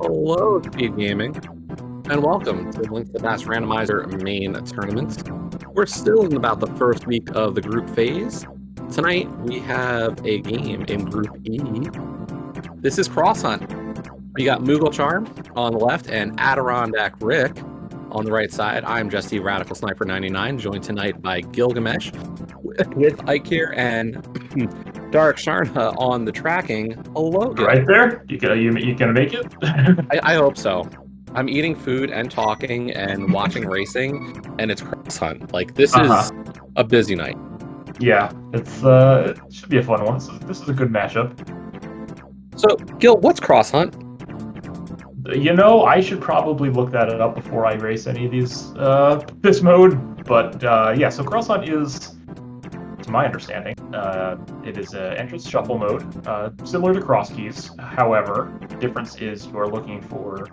Hello, SpeedGaming, and welcome to Link to the Past Randomizer main tournament. We're still in about the first week of the group phase. Tonight, we have a game in Group E. This is Cross Hunt. We got mooglecharm on the left and adirondackrick on the right side. I'm Jesse Radical Sniper 99, joined tonight by Gilgamesh with Ike here and Dark Sharna on the tracking. Hello, Gil. Right there? You gonna make it? I hope so. I'm eating food and talking and watching racing, and it's Cross Hunt. Like, this is a busy night. Yeah, it should be a fun one. So this is a good matchup. So, Gil, what's Cross Hunt? You know, I should probably look that up before I race any of these this mode. But yeah, so Cross Hunt is, to my understanding, it is an entrance shuffle mode, similar to Cross Keys. However, the difference is you are looking for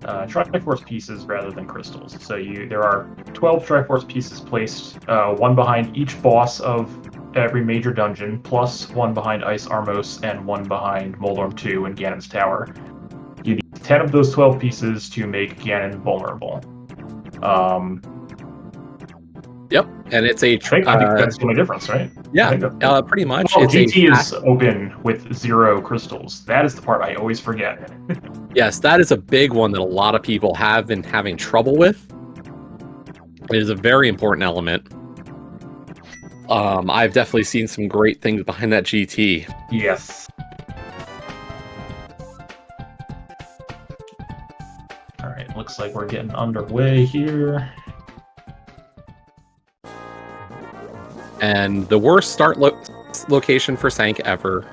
Triforce pieces rather than crystals. So there are 12 Triforce pieces placed, one behind each boss of every major dungeon, plus one behind Ice Armos and one behind Moldorm 2 and Ganon's Tower. You need 10 of those 12 pieces to make Ganon vulnerable. Yep, and it's a. I think that's the only difference, right? Yeah, pretty much. Oh, GT is open with 0 crystals. That is the part I always forget. Yes, that is a big one that a lot of people have been having trouble with. It is a very important element. I've definitely seen some great things behind that GT. Yes. All right, looks like we're getting underway here. And the worst start location for Sank ever,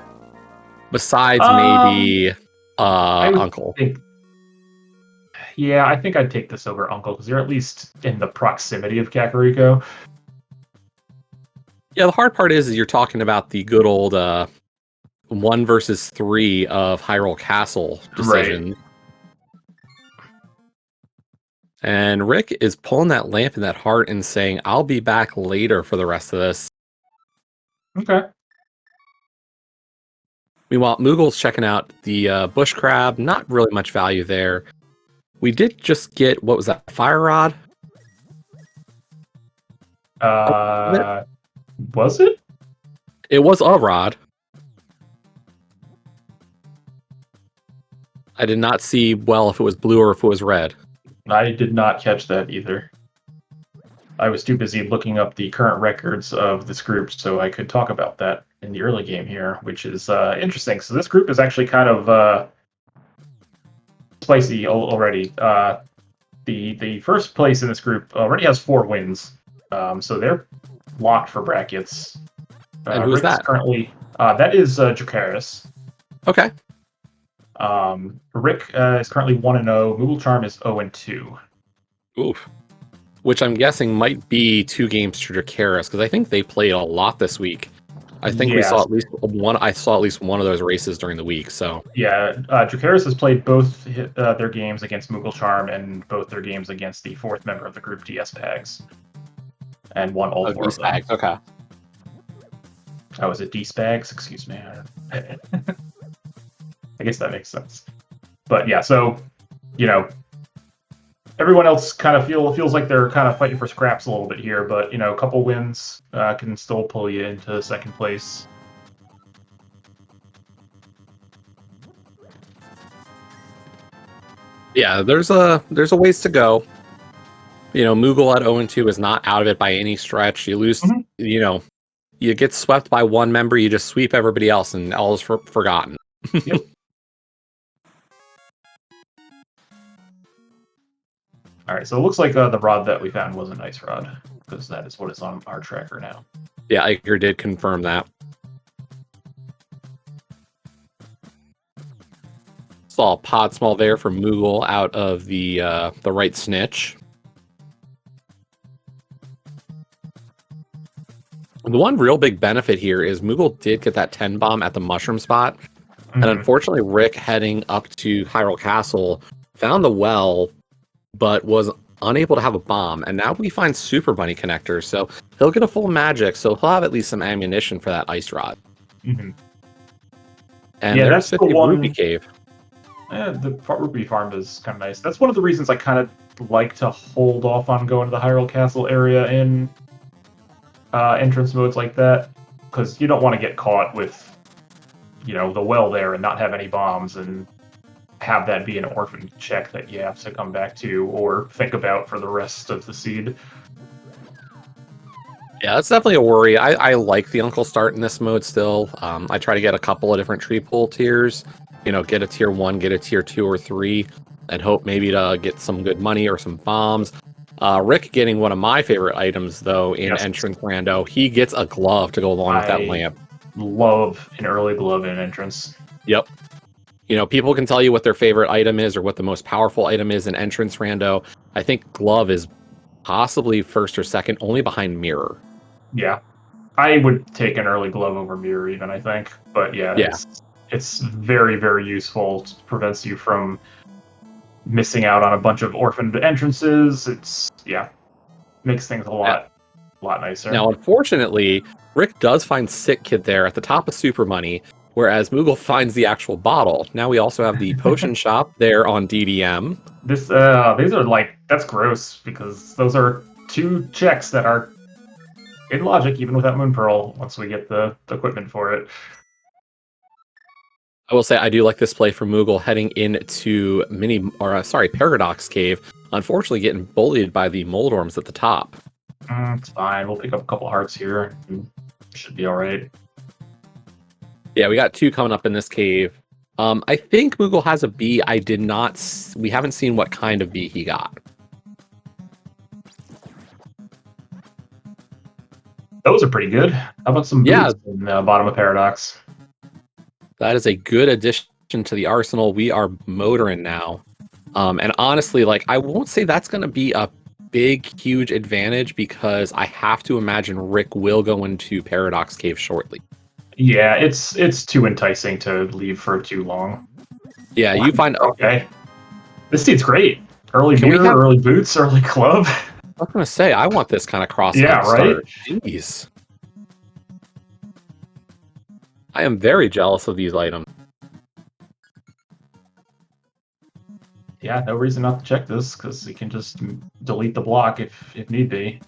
besides maybe Uncle. Yeah, I think I'd take this over Uncle, because you're at least in the proximity of Kakariko. Yeah, the hard part is you're talking about the good old 1 versus 3 of Hyrule Castle decision. Right. And Rick is pulling that lamp in that heart and saying, I'll be back later for the rest of this. Okay. Meanwhile, Moogle's checking out the bush crab. Not really much value there. We did just get, what was that, fire rod? Was it? It was a rod. I did not see well if it was blue or if it was red. I did not catch that either. I was too busy looking up the current records of this group so I could talk about that in the early game here, which is interesting. So this group is actually kind of spicy already. The first place in this group already has 4 wins, so they're locked for brackets. And who's that? Currently, that is Dracaris. Okay. Rick is currently 1-0. mooglecharm is 0-2. Oof. Which I'm guessing might be 2 games to Dracaris, because I think they played a lot this week. I think we saw at least one. I saw at least one of those races during the week. So yeah, Dracaris has played both their games against mooglecharm and both their games against the 4th member of the group, DS Pags, and won all 4 of them. Okay. Oh, was it D-Spags? Excuse me. I guess that makes sense. But yeah, so, you know, everyone else kind of feels like they're kind of fighting for scraps a little bit here, but, you know, a couple wins can still pull you into 2nd place. Yeah, there's a ways to go. You know, Moogle at 0-2 is not out of it by any stretch. You lose, you know, you get swept by one member, you just sweep everybody else, and all is forgotten. Yep. All right, so it looks like the rod that we found was an ice rod, because that is what is on our tracker now. Yeah, Iker did confirm that. Saw a pod small there from Moogle out of the right snitch. The one real big benefit here is Moogle did get that 10 bomb at the mushroom spot. And unfortunately, Rick heading up to Hyrule Castle found the well, but was unable to have a bomb. And now we find Super Bunny connectors, so he'll get a full magic, so he'll have at least some ammunition for that ice rod. Mm-hmm. And yeah, there's 50 Ruby Cave. The Ruby Farm is kind of nice. That's one of the reasons I kind of like to hold off on going to the Hyrule Castle area in entrance modes like that, because you don't want to get caught with, the well there and not have any bombs and have that be an orphan check that you have to come back to or think about for the rest of the seed. Yeah, that's definitely a worry. I like the Uncle Start in this mode still. I try to get a couple of different tree pull tiers. Get a tier 1, get a tier 2 or 3, and hope maybe to get some good money or some bombs. Rick getting one of my favorite items, though, in Yes. Entrance Rando. He gets a glove to go along with that lamp. Love an early glove in entrance. Yep. People can tell you what their favorite item is or what the most powerful item is in Entrance Rando. I think glove is possibly first or second, only behind mirror. Yeah. I would take an early glove over mirror even, I think. But yeah. It's very, very useful. It prevents you from missing out on a bunch of orphaned entrances. Makes things a lot nicer. Now, unfortunately, Rick does find Sick Kid there at the top of Super Money, whereas Moogle finds the actual bottle. Now we also have the potion shop there on DDM. These are that's gross because those are 2 checks that are in logic even without Moon Pearl once we get the equipment for it. I will say I do like this play from Moogle heading into Paradox Cave. Unfortunately, getting bullied by the Moldorms at the top. It's fine. We'll pick up a couple hearts here. Should be all right. Yeah, we got 2 coming up in this cave. I think Moogle has a B. We haven't seen what kind of B he got. Those are pretty good. How about some boots in the bottom of Paradox? That is a good addition to the arsenal. We are motoring now. And honestly, I won't say that's going to be a big, huge advantage because I have to imagine Rick will go into Paradox Cave shortly. Yeah, it's too enticing to leave for too long. Yeah, you find... Okay. This seat's great. Early mirror, early boots, early club. I was going to say, I want this kind of cross right? Start. Jeez. I am very jealous of these items. Yeah, no reason not to check this, because you can just delete the block if need be.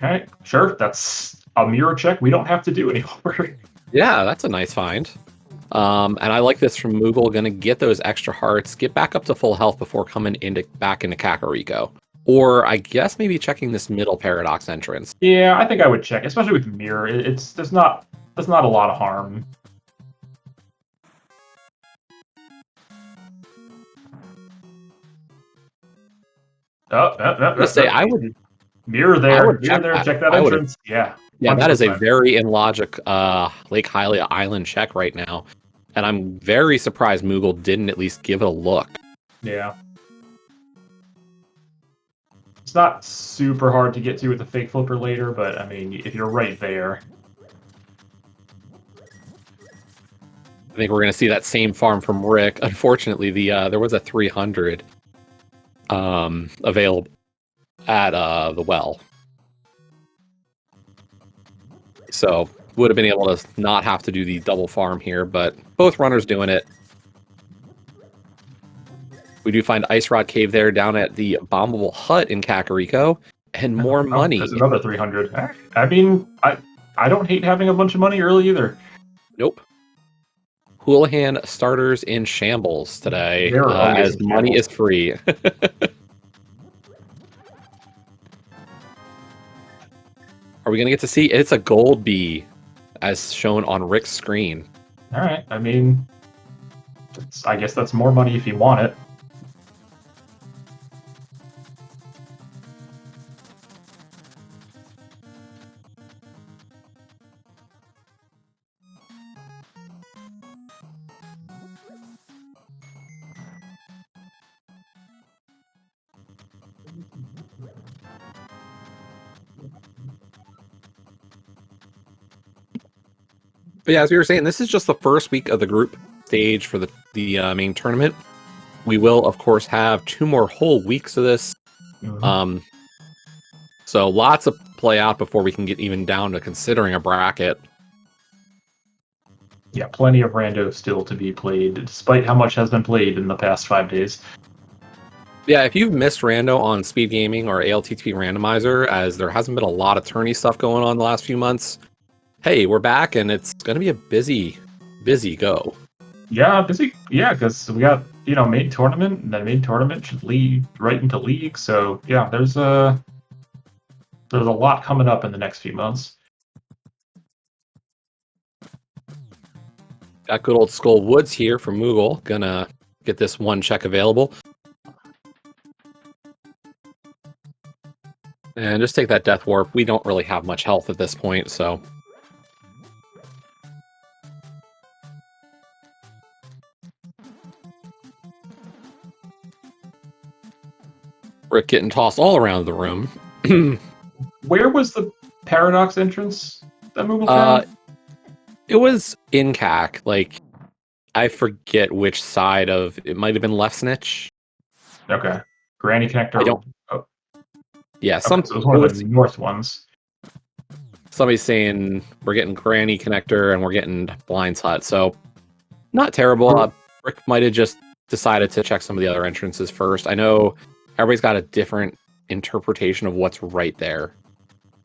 Okay, sure, that's a mirror check we don't have to do anymore. Yeah, that's a nice find. And I like this from Moogle. Going to get those extra hearts, get back up to full health before coming back into Kakariko. Or I guess maybe checking this middle Paradox entrance. Yeah, I think I would check, especially with mirror. There's not a lot of harm. I would mirror there. Check that entrance. Yeah. Yeah, 100%. That is a very in logic Lake Hylia Island check right now. And I'm very surprised Moogle didn't at least give it a look. Yeah. It's not super hard to get to with a fake flipper later, but I mean, if you're right there. I think we're going to see that same farm from Rick. Unfortunately, there was a 300 available at the well. So would have been able to not have to do the double farm here, but both runners doing it. We do find Ice Rod Cave there down at the Bombable Hut in Kakariko, and more money. There's another 300. I mean, I don't hate having a bunch of money early either. Nope. Houlihan starters in shambles today, as money is free. Are we going to get to see? It's a gold bee, as shown on Rick's screen. All right. I mean, I guess that's more money if you want it. But yeah, as we were saying, this is just the first week of the group stage for the main tournament. We will, of course, have 2 more whole weeks of this. Mm-hmm. So lots of play out before we can get even down to considering a bracket. Yeah, plenty of rando still to be played, despite how much has been played in the past 5 days. Yeah, if you've missed rando on SpeedGaming or ALTTP Randomizer, as there hasn't been a lot of tourney stuff going on the last few months, hey, we're back and it's going to be a busy go. Yeah, busy. Yeah, because we got main tournament, and then main tournament should lead right into league. So yeah, there's a lot coming up in the next few months. Got good old Skull Woods here from Moogle. Gonna get this one check available. And just take that Death Warp. We don't really have much health at this point, so... Rick getting tossed all around the room. Where was the Paradox entrance that Moogle found? It was in CAC. Like, I forget which side of... It might have been left snitch. Okay. Granny Connector. I don't... Oh. Yeah, So it was one of the north ones. Somebody's saying we're getting Granny Connector and we're getting Blind's Hut, so not terrible. Rick might have just decided to check some of the other entrances first. I know everybody's got a different interpretation of what's right there.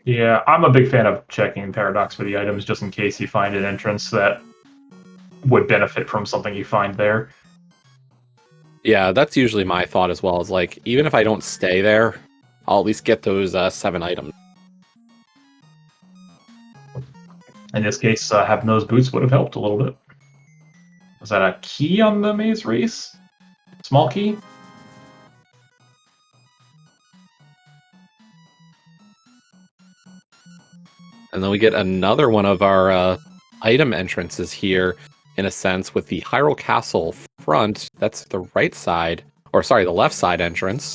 Yeah, I'm a big fan of checking Paradox for the items just in case you find an entrance that would benefit from something you find there. Yeah, that's usually my thought as well. Is like, even if I don't stay there, I'll at least get those 7 items. In this case, having those boots would have helped a little bit. Was that a key on the maze race? Small key? And then we get another one of our item entrances here, in a sense, with the Hyrule Castle front. That's the right side, or sorry, the left side entrance.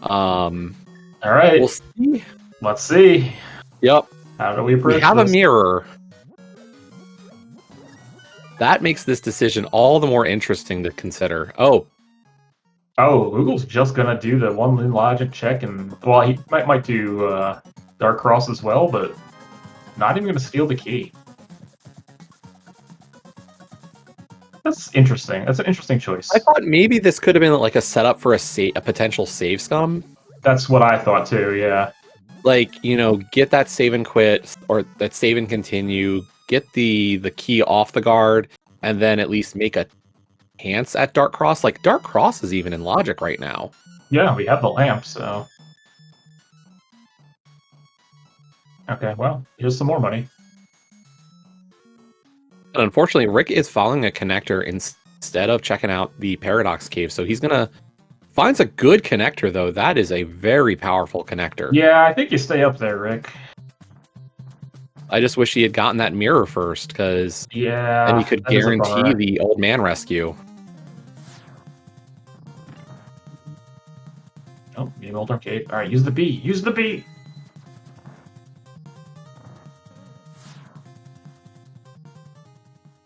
All right. We'll see. Let's see. Yep. How do we approach We have this? a mirror. That makes this decision all the more interesting to consider. Oh, Google's just gonna do the one lane logic check, and well, he might do Dark Cross as well, but not even gonna steal the key. That's interesting. That's an interesting choice. I thought maybe this could have been like a setup for a potential save scum. That's what I thought too. Yeah. Like, get that save and quit, or that save and continue. Get the key off the guard, and then at least make a chance at Dark Cross. Like, Dark Cross is even in logic right now. Yeah, we have the lamp, so. Okay, well, here's some more money. But unfortunately, Rick is following a connector instead of checking out the Paradox Cave, so he's gonna... Finds a good connector, though. That is a very powerful connector. Yeah, I think you stay up there, Rick. I just wish he had gotten that mirror first, because then he could guarantee the old man rescue. Oh, game old arcade. All right, use the B. Use the B.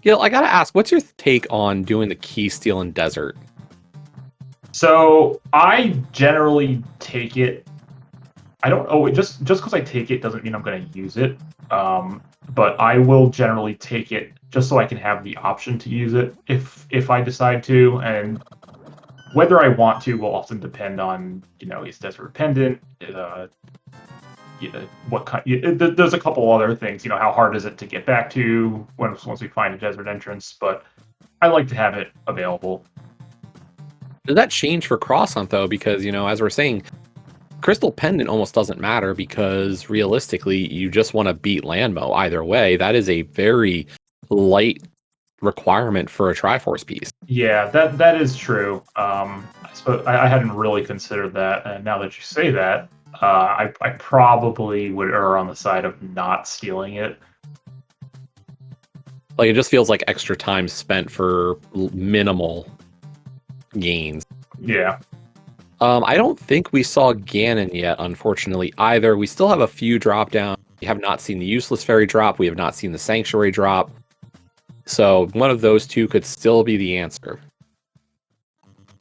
Gil, I gotta ask, what's your take on doing the key steal in desert? So I generally take it. I don't. Oh, just because I take it doesn't mean I'm going to use it. But I will generally take it just so I can have the option to use it if I decide to, and whether I want to will often depend on is desert pendant. What kind? There's a couple other things. How hard is it to get back to once we find a desert entrance? But I like to have it available. Does that change for Cross Hunt, though? Because, as we're saying, Crystal Pendant almost doesn't matter because, realistically, you just want to beat Landmo either way. That is a very light requirement for a Triforce piece. Yeah, that is true. I suppose I hadn't really considered that, and now that you say that, I probably would err on the side of not stealing it. Like, it just feels like extra time spent for minimal gains. Yeah. I don't think we saw Ganon yet, unfortunately, either. We still have a few drop down. We have not seen the Useless Fairy drop. We have not seen the Sanctuary drop. So one of those two could still be the answer.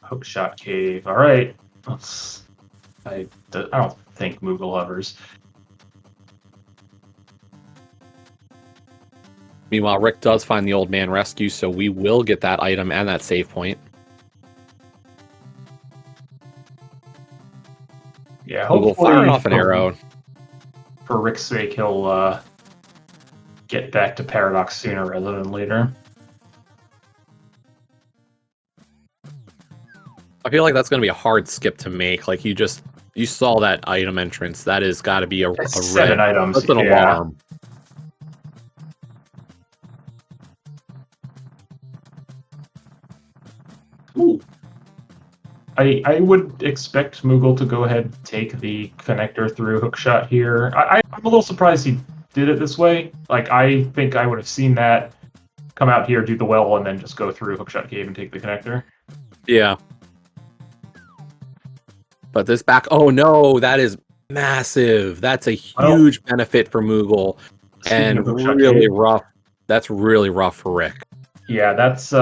Hookshot Cave. All right. I don't think Moogle hovers. Meanwhile, Rick does find the old man rescue, so we will get that item and that save point. Yeah, Moogle hopefully firing off an arrow. For Rick's sake, he'll get back to Paradox sooner rather than later. I feel like that's going to be a hard skip to make. Like, you saw that item entrance. That has got to be a 7 items. That's an alarm. Ooh. I would expect Moogle to go ahead and take the connector through hookshot here. I'm a little surprised he did it this way. Like, I think I would have seen that come out here, do the well, and then just go through hookshot cave and take the connector. Yeah. But this back... Oh, no, that is massive. That's a huge benefit for Moogle. And really rough. That's really rough for Rick. Yeah, that's...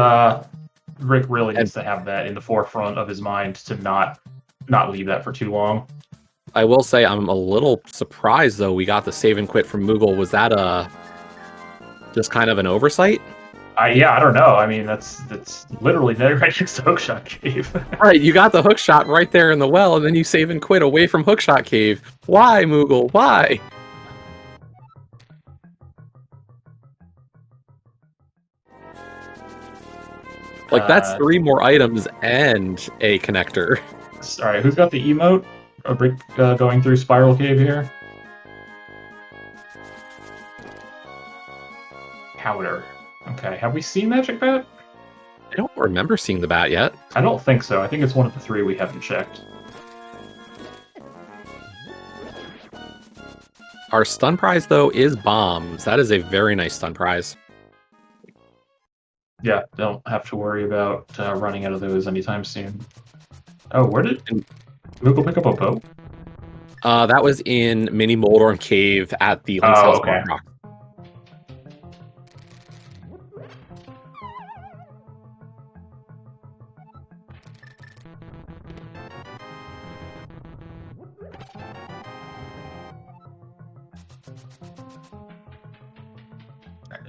Rick really needs to have that in the forefront of his mind to not leave that for too long. I will say I'm a little surprised, though, we got the save and quit from Moogle. Was that just kind of an oversight? Yeah, I don't know. I mean, that's literally right next to hookshot cave. Right, you got the hookshot right there in the well, and then you save and quit away from hookshot cave. Why, Moogle? Why? Like, that's 3 more items and a connector. Alright, who's got the emote? A Rick going through Spiral Cave here? Powder. Okay, have we seen Magic Bat? I don't remember seeing the bat yet. I don't think so. I think it's one of the 3 we haven't checked. Our stun prize, though, is bombs. That is a very nice stun prize. Yeah, don't have to worry about running out of those anytime soon. Oh, where did Moogle pick up a bow? That was in Mini Moldorm Cave at the Link's House Rock.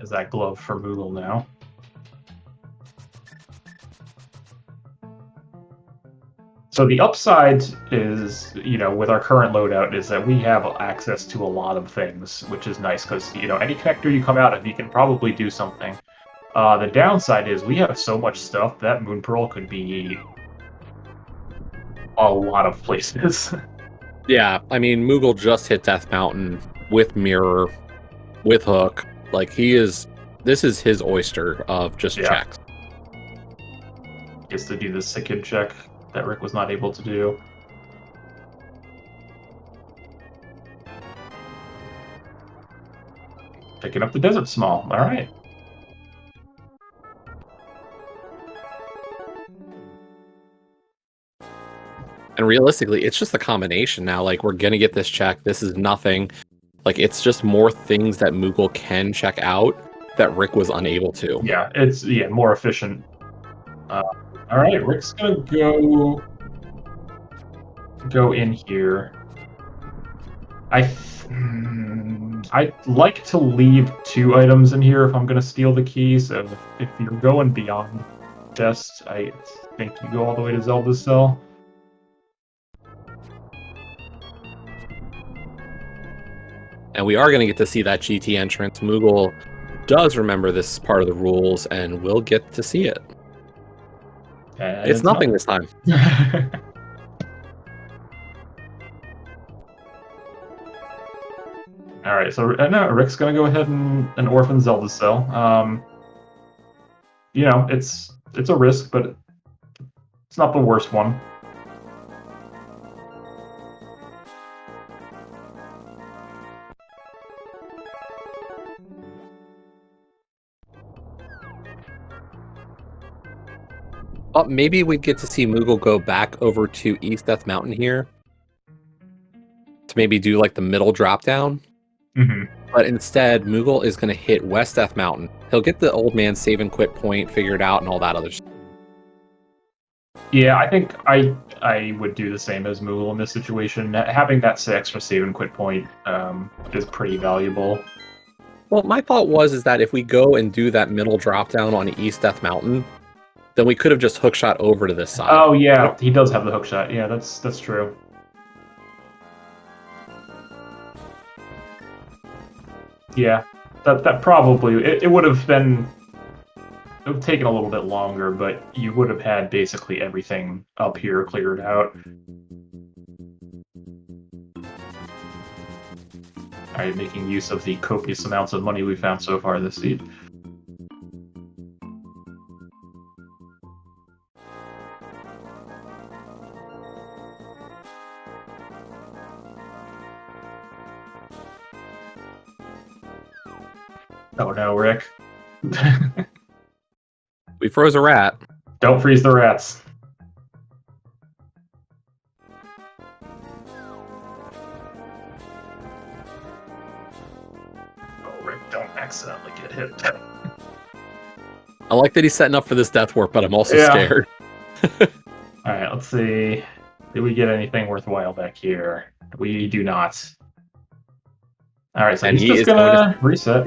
Is that glove for Moogle now? So the upside is, with our current loadout, is that we have access to a lot of things, which is nice because, any connector you come out of, you can probably do something. The downside is we have so much stuff that Moon Pearl could be a lot of places. Yeah, I mean, Moogle just hit Death Mountain with Mirror, with Hook. Like, this is his oyster of just checks. Gets to do the Sikid check that Rick was not able to do. Picking up the Desert Small. All right. And realistically, it's just a combination now. Like, we're going to get this check. This is nothing. Like, it's just more things that Moogle can check out that Rick was unable to. Yeah, it's more efficient. All right, Rick's going to go in here. I'd like to leave 2 items in here if I'm going to steal the key. So if you're going beyond chest, I think you go all the way to Zelda's cell. And we are going to get to see that GT entrance. Moogle does remember this part of the rules, and we'll get to see it. It's nothing this time. All right, so Rick's gonna go ahead and orphan Zelda's cell. It's a risk, but it's not the worst one. Maybe we'd get to see Moogle go back over to East Death Mountain here to maybe do like the middle drop down. Mm-hmm. But instead, Moogle is going to hit West Death Mountain. He'll get the old man save and quit point figured out and all that other stuff. Yeah, I think I would do the same as Moogle in this situation. Having that extra save and quit point is pretty valuable. Well, my thought is that if we go and do that middle drop down on East Death Mountain, then we could have just hookshot over to this side. Oh yeah, he does have the hook shot. Yeah, that's true. Yeah, that probably it would have been. It would have taken a little bit longer, but you would have had basically everything up here cleared out. Alright, making use of the copious amounts of money we found so far this seed. Oh no, Rick. We froze a rat. Don't freeze the rats. Oh, Rick, don't accidentally get hit. I like that he's setting up for this death warp, but I'm also scared. Alright, let's see. Did we get anything worthwhile back here? We do not. Alright, so he's just gonna reset.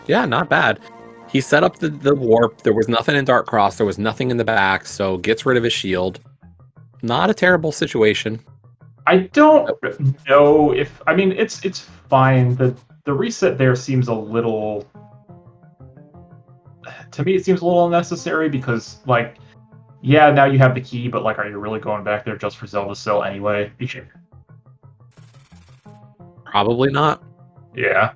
Yeah, not bad. He set up the warp. There was nothing in Dark Cross. There was nothing in the back, so gets rid of his shield. Not a terrible situation. I don't know if... I mean, it's fine. The reset there seems a little... To me, it seems a little unnecessary because, like, yeah, now you have the key, but, like, are you really going back there just for Zelda still anyway? Probably not. Yeah.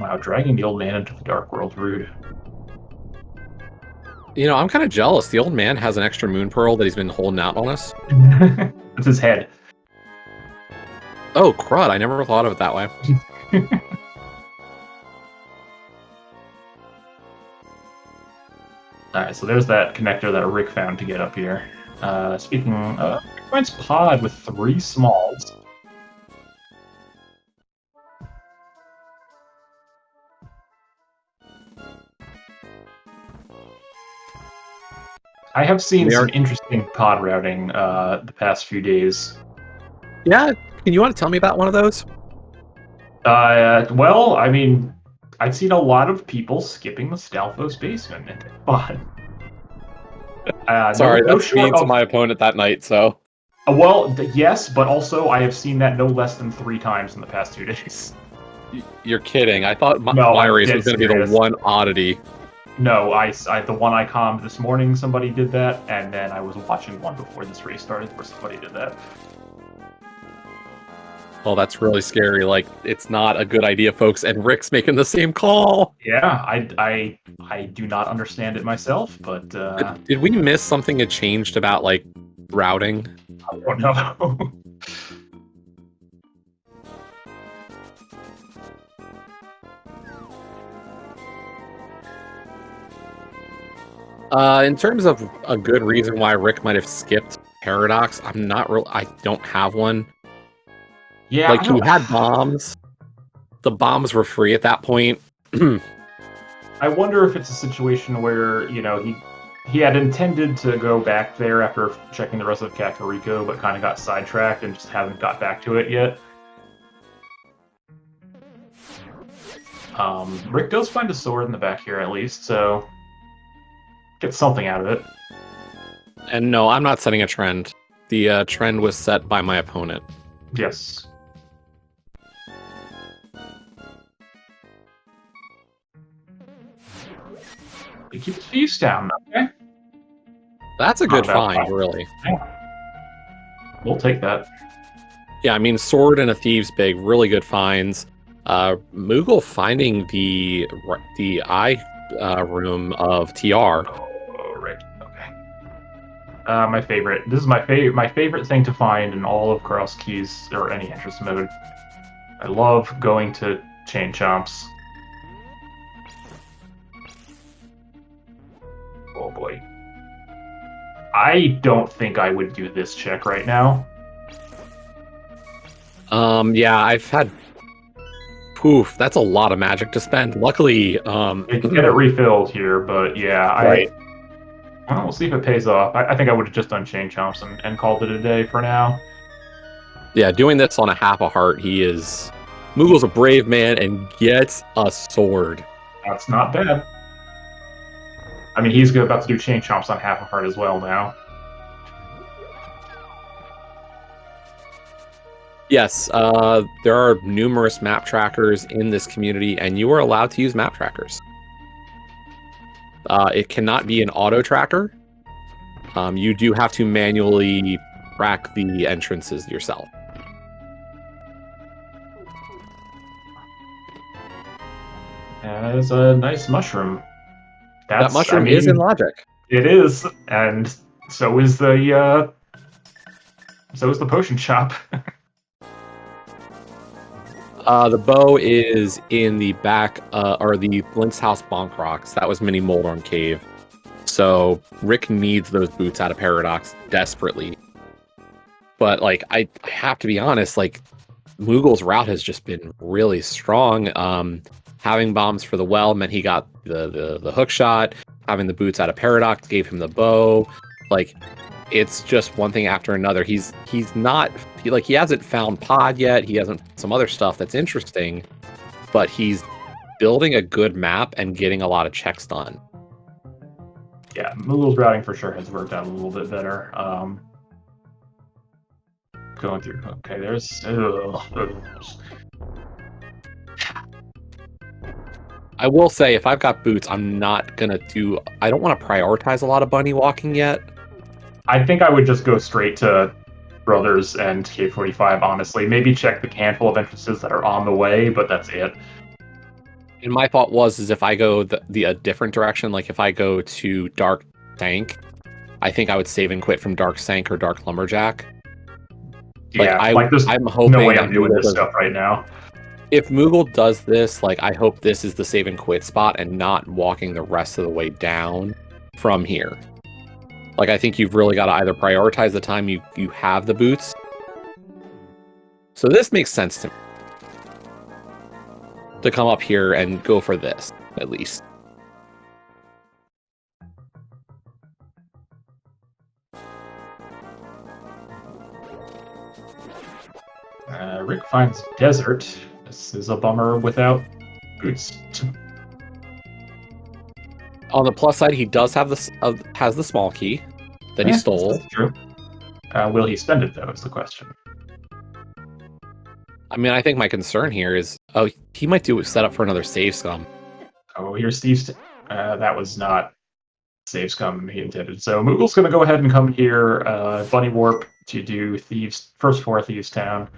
Wow, dragging the old man into the dark world, rude. You know, I'm kind of jealous. The old man has an extra moon pearl that he's been holding out on us. It's his head. Oh, crud. I never thought of it that way. Alright, so there's that connector that Rick found to get up here. Speaking of, Rick finds pod with 3 smalls. I have seen some interesting pod routing the past few days. Yeah, can you want to tell me about one of those? Well, I mean, I've seen a lot of people skipping the Stalfos basement into pod. Sorry, that's mean to my opponent that night, so... Well, yes, but also I have seen that no less than 3 times in the past 2 days. You're kidding. I thought my race was going to be the one oddity. No, the one I calmed this morning, somebody did that, and then I was watching one before this race started where somebody did that. Well, that's really scary. Like, it's not a good idea, folks, and Rick's making the same call. Yeah, I do not understand it myself, but... Did we miss something that changed about, like, routing? I don't know. In terms of a good reason why Rick might have skipped Paradox, I don't have one. Yeah, like, he had bombs. The bombs were free at that point. I wonder if it's a situation where, you know, he had intended to go back there after checking the rest of Kakariko, but kind of got sidetracked and just hasn't got back to it yet. Rick does find a sword in the back here at least, so get something out of it. And no, I'm not setting a trend. The trend was set by my opponent. Yes. You keep the thieves down, okay? That's a good find, really. Yeah. We'll take that. Yeah, I mean, sword and a thieves big, really good finds. Moogle finding the eye room of TR. Oh, right. Okay. My favorite. This is my favorite thing to find in all of Cross Keys or any interest mode. I love going to chain chomps. Oh boy. I don't think I would do this check right now. Yeah, I've had Oof, that's a lot of magic to spend. Luckily, You can get it refilled here, but yeah, right. we'll see if it pays off. I think I would have just done chain chomps and called it a day for now. Yeah, doing this on a half a heart, Moogle's a brave man and gets a sword. That's not bad. I mean, he's about to do chain chomps on half a heart as well now. Yes, there are numerous map trackers in this community, and you are allowed to use map trackers. It cannot be an auto tracker. You do have to manually track the entrances yourself. That is a nice mushroom. That mushroom is in logic. It is, and so is the potion shop. The bow is in the back, or the Blink's House Bonk Rocks. That was Mini Moldorm Cave. So Rick needs those boots out of Paradox desperately. But like, I have to be honest, like, Moogle's route has just been really strong. Having bombs for the well meant he got the hook shot. Having the boots out of Paradox gave him the bow. Like, it's just one thing after another. He hasn't found Pod yet. He hasn't some other stuff that's interesting, but he's building a good map and getting a lot of checks done. Yeah, Moogle's routing for sure has worked out a little bit better. Going through. Okay, there's. I will say, if I've got boots, I'm not gonna do. I don't want to prioritize a lot of bunny walking yet. I think I would just go straight to Brothers and K45, honestly. Maybe check the handful of entrances that are on the way, but that's it. And my thought is if I go a different direction, like if I go to Dark Sank, I think I would save and quit from Dark Sank or Dark Lumberjack. Yeah, I'm hoping no way I'm doing this stuff right now. If Moogle does this, like, I hope this is the save and quit spot and not walking the rest of the way down from here. Like, I think you've really got to either prioritize the time you have the boots. So this makes sense to me. To come up here and go for this, at least. Rick finds desert. This is a bummer without boots. On the plus side, he does have has the small key that he stole. That's true. Will he spend it, though, is the question. I mean, I think my concern here is, he might do a setup for another save scum. Oh, here's Steve's. That was not save scum he intended. So Moogle's going to go ahead and come here, Bunny Warp, to do first floor Thieves Town.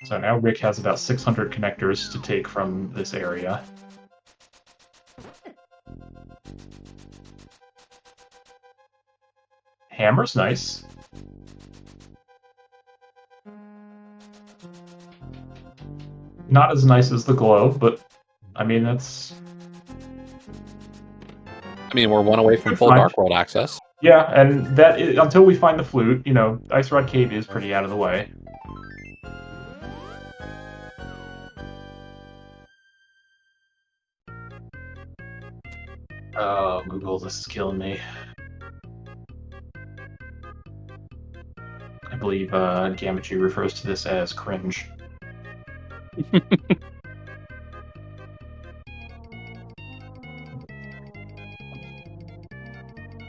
So now Rick has about 600 connectors to take from this area. Hammer's nice. Not as nice as the glove, but I mean, that's... I mean, we're one away from full Dark World access. Yeah, and that is, until we find the flute, Ice Rod Cave is pretty out of the way. Oh, Google, this is killing me. I believe Gamachi refers to this as cringe.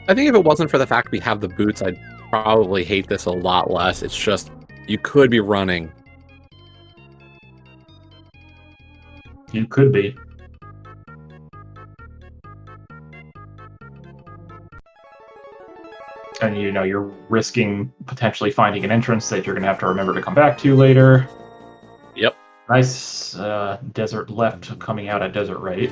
I think if it wasn't for the fact we have the boots, I'd probably hate this a lot less. It's just, you could be running. You could be. And you're risking potentially finding an entrance that you're going to have to remember to come back to later. Yep. Nice desert left coming out at desert right.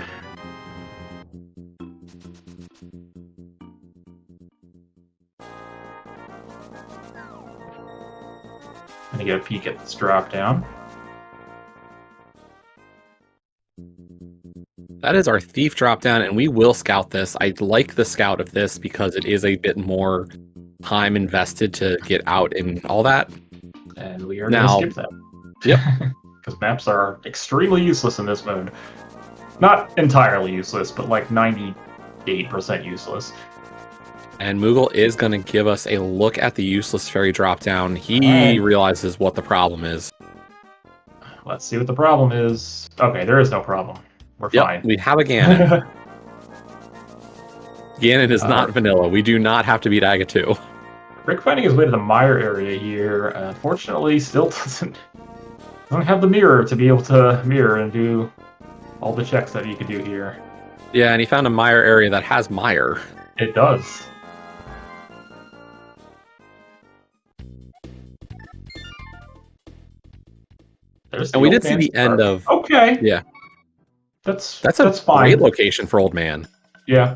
Gonna get a peek at this drop down. That is our thief drop down, and we will scout this. I like the scout of this because it is a bit more time invested to get out and all that. And we are going to skip that. Yep. Because maps are extremely useless in this mode. Not entirely useless, but like 98% useless. And Moogle is going to give us a look at the useless fairy drop down. He realizes what the problem is. Let's see what the problem is. Okay, there is no problem. We're fine. We have a Ganon. Ganon is not vanilla. We do not have to beat Aga 2. Rick finding his way to the mire area here, unfortunately, still doesn't have the mirror to be able to mirror and do all the checks that he could do here. Yeah, and he found a mire area that has mire. It does. And we did see the end of... Okay. Yeah. That's a fine. Great location for Old Man. Yeah.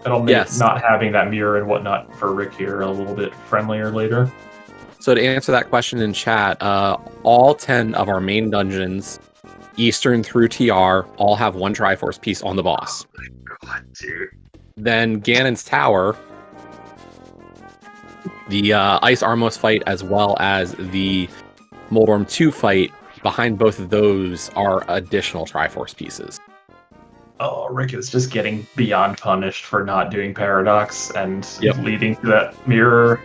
That'll make not having that mirror and whatnot for Rick here a little bit friendlier later. So to answer that question in chat, all 10 of our main dungeons, Eastern through TR, all have one Triforce piece on the boss. Oh my god, dude. Then Ganon's Tower, the Ice Armos fight, as well as the Moldorm 2 fight, behind both of those are additional Triforce pieces. Oh, Rick is just getting beyond punished for not doing Paradox and leading to that mirror.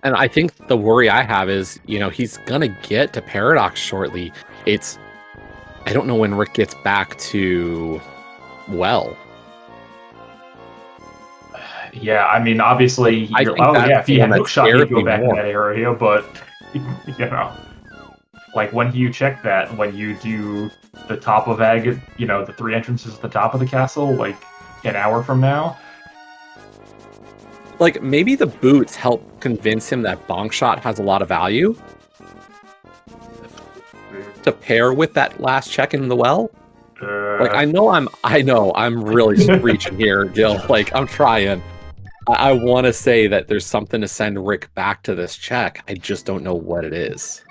And I think the worry I have is, he's going to get to Paradox shortly. I don't know when Rick gets back to Well. Yeah, I mean, obviously, if he had hookshot, he'd go back to that area, but, like, when do you check that? When you do the top of Agate, the 3 entrances at the top of the castle, like, an hour from now? Like, maybe the boots help convince him that Bonk Shot has a lot of value to pair with that last check in the well. Like, I know I'm really reaching here, Gil. Like, I'm trying. I want to say that there's something to send Rick back to this check. I just don't know what it is.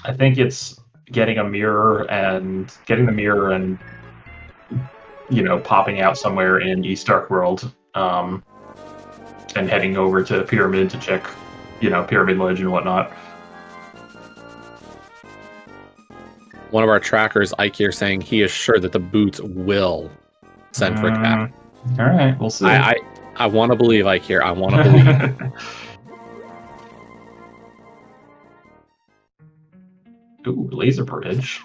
I think it's getting the mirror and popping out somewhere in East Dark World, and heading over to Pyramid to check, Pyramid Ledge and whatnot. One of our trackers, Ike here, saying he is sure that the boots will send Rick back. All right, we'll see. I want to believe, Ike here. I want to believe. Ooh, laser bridge.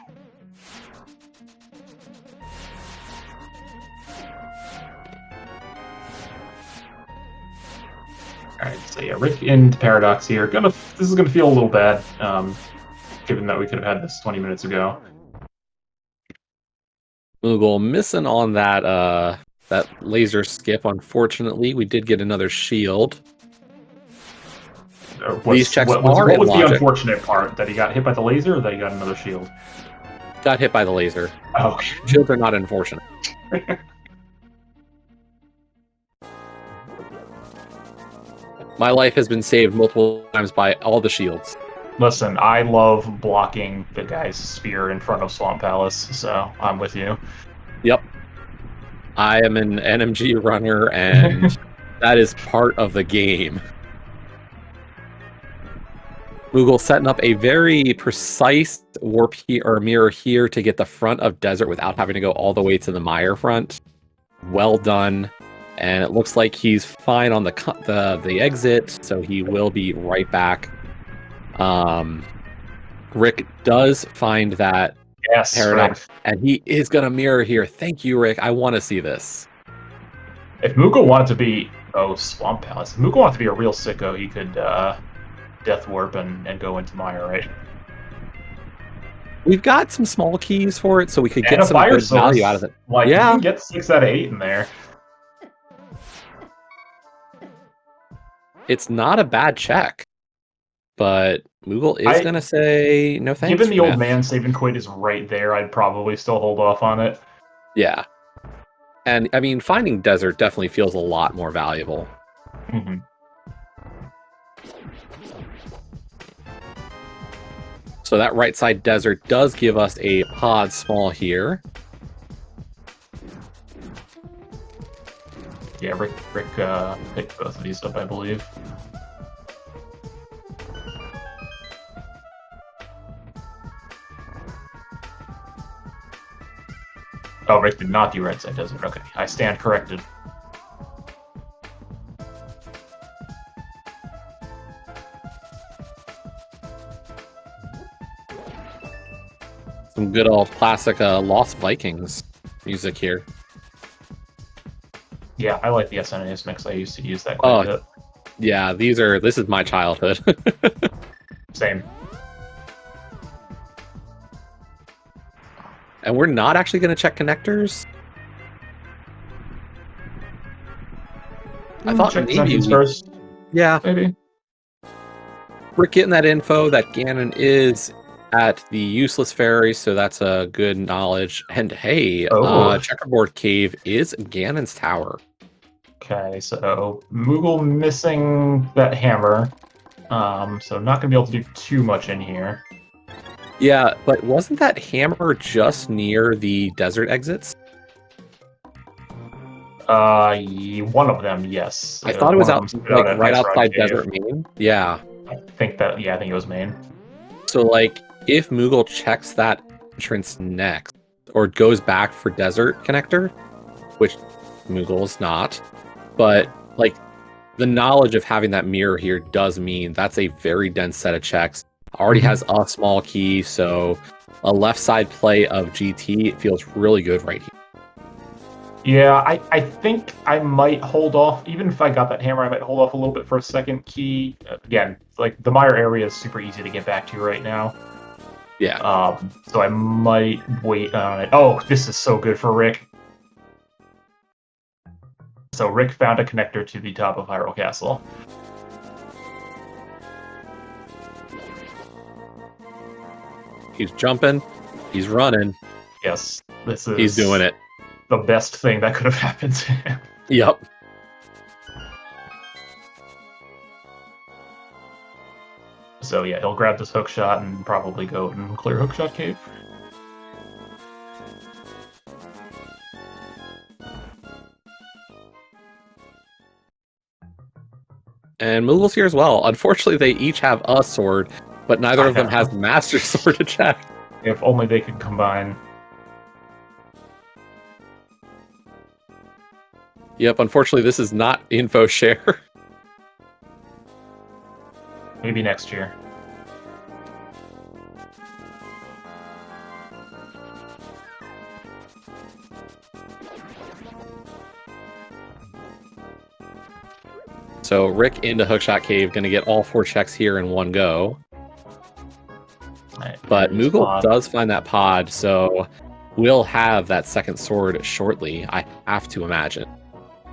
Alright, so yeah, Rick into Paradox here. This is gonna feel a little bad, given that we could have had this 20 minutes ago. Moogle missing on that laser skip, unfortunately. We did get another shield. These checks what was the unfortunate part? That he got hit by the laser, or that he got another shield? Got hit by the laser. Oh, shields are not unfortunate. My life has been saved multiple times by all the shields. Listen, I love blocking the guy's spear in front of Swamp Palace, so I'm with you. Yep. I am an NMG runner, and that is part of the game. Moogle setting up a very precise warp mirror here to get the front of Desert without having to go all the way to the mire front. Well done. And it looks like he's fine on the exit, so he will be right back. Rick does find that Paradox, and he is going to mirror here. Thank you, Rick. I want to see this. If Moogle wanted to be... Oh, Swamp Palace. If Moogle wanted to be a real sicko, he could Death Warp and go into Mire, right? We've got some small keys for it, so we could get some good value out of it. Like, you can get 6 out of 8 in there. It's not a bad check, but Moogle is going to say no thanks. Given the old man saving quid is right there, I'd probably still hold off on it. Yeah. And, I mean, finding Desert definitely feels a lot more valuable. Mm-hmm. So that right side desert does give us a pod small here. Yeah, Rick picked both of these up, I believe. Oh, Rick did not do right side desert. Okay, I stand corrected. Some good old classic Lost Vikings music here. Yeah, I like the SNES mix. I used to use that quite a bit. Yeah, this is my childhood. Same. And we're not actually going to check connectors. I thought check maybe first. Yeah. Maybe. We're getting that info that Ganon is at the useless ferry, so that's a good knowledge. And hey, Checkerboard Cave is Ganon's tower. Okay, so Moogle missing that hammer. So not gonna be able to do too much in here. Yeah, but wasn't that hammer just near the desert exits? One of them, yes. I thought it was right outside Cave. Desert Main. Yeah. I think it was main. So if Moogle checks that entrance next, or goes back for desert connector, which Moogle is not, but the knowledge of having that mirror here does mean that's a very dense set of checks. Already has a small key, so a left side play of GT feels really good right here. Yeah, I think I might hold off. Even if I got that hammer, I might hold off a little bit for a second key. Again, the Mire area is super easy to get back to right now. Yeah. So I might wait on it. Oh, this is so good for Rick. So Rick found a connector to the top of Hyrule Castle. He's jumping. He's running. Yes, he's doing it. The best thing that could have happened to him. Yep. So yeah, he'll grab this hookshot and probably go and clear Hookshot Cave. And Moogle's here as well. Unfortunately, they each have a sword, but neither of them has Master Sword to check. If only they could combine. Yep, unfortunately, this is not info share. Maybe next year. So Rick into Hookshot Cave, going to get all 4 checks here in one go. Right, but Moogle does find that pod, so we'll have that second sword shortly, I have to imagine.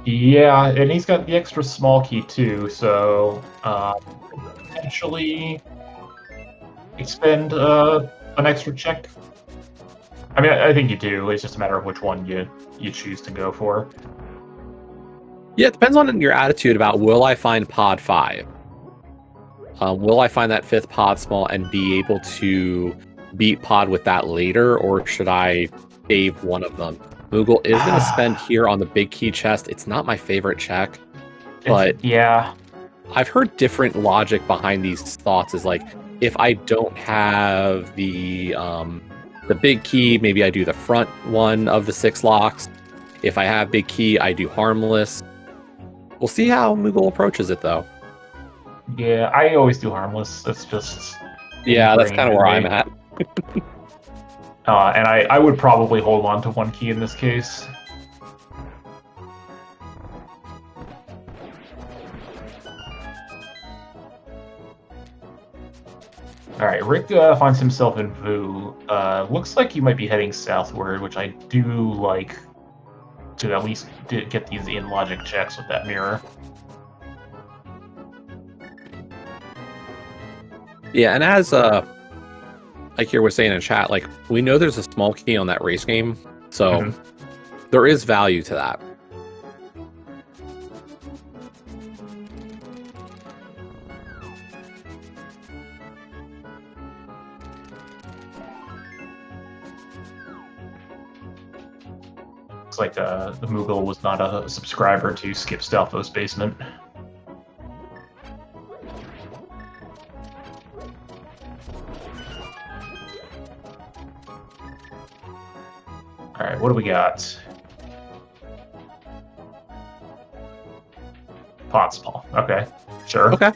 Yeah, and he's got the extra small key too, so potentially expend an extra check. I mean, I think you do. It's just a matter of which one you choose to go for. Yeah, it depends on your attitude about will I find pod 5? Will I find that 5th pod small and be able to beat pod with that later, or should I save one of them? Moogle is going to spend here on the big key chest. It's not my favorite check, but yeah, I've heard different logic behind these thoughts. Is if I don't have the big key, maybe I do the front one of the 6 locks. If I have big key, I do harmless. We'll see how Moogle approaches it, though. Yeah, I always do harmless. That's just... Yeah, that's kind of where I'm at. And I would probably hold on to 1 key in this case. Alright, Rick finds himself in Vu. Looks like he might be heading southward, which I do like to at least get these in logic checks with that mirror. Yeah, and as Akir was saying in chat, we know there's a small key on that race game, so there is value to that. Looks like the Moogle was not a subscriber to Skip Stalfo's basement. All right, what do we got? Pot's Paw. Okay, sure. Okay.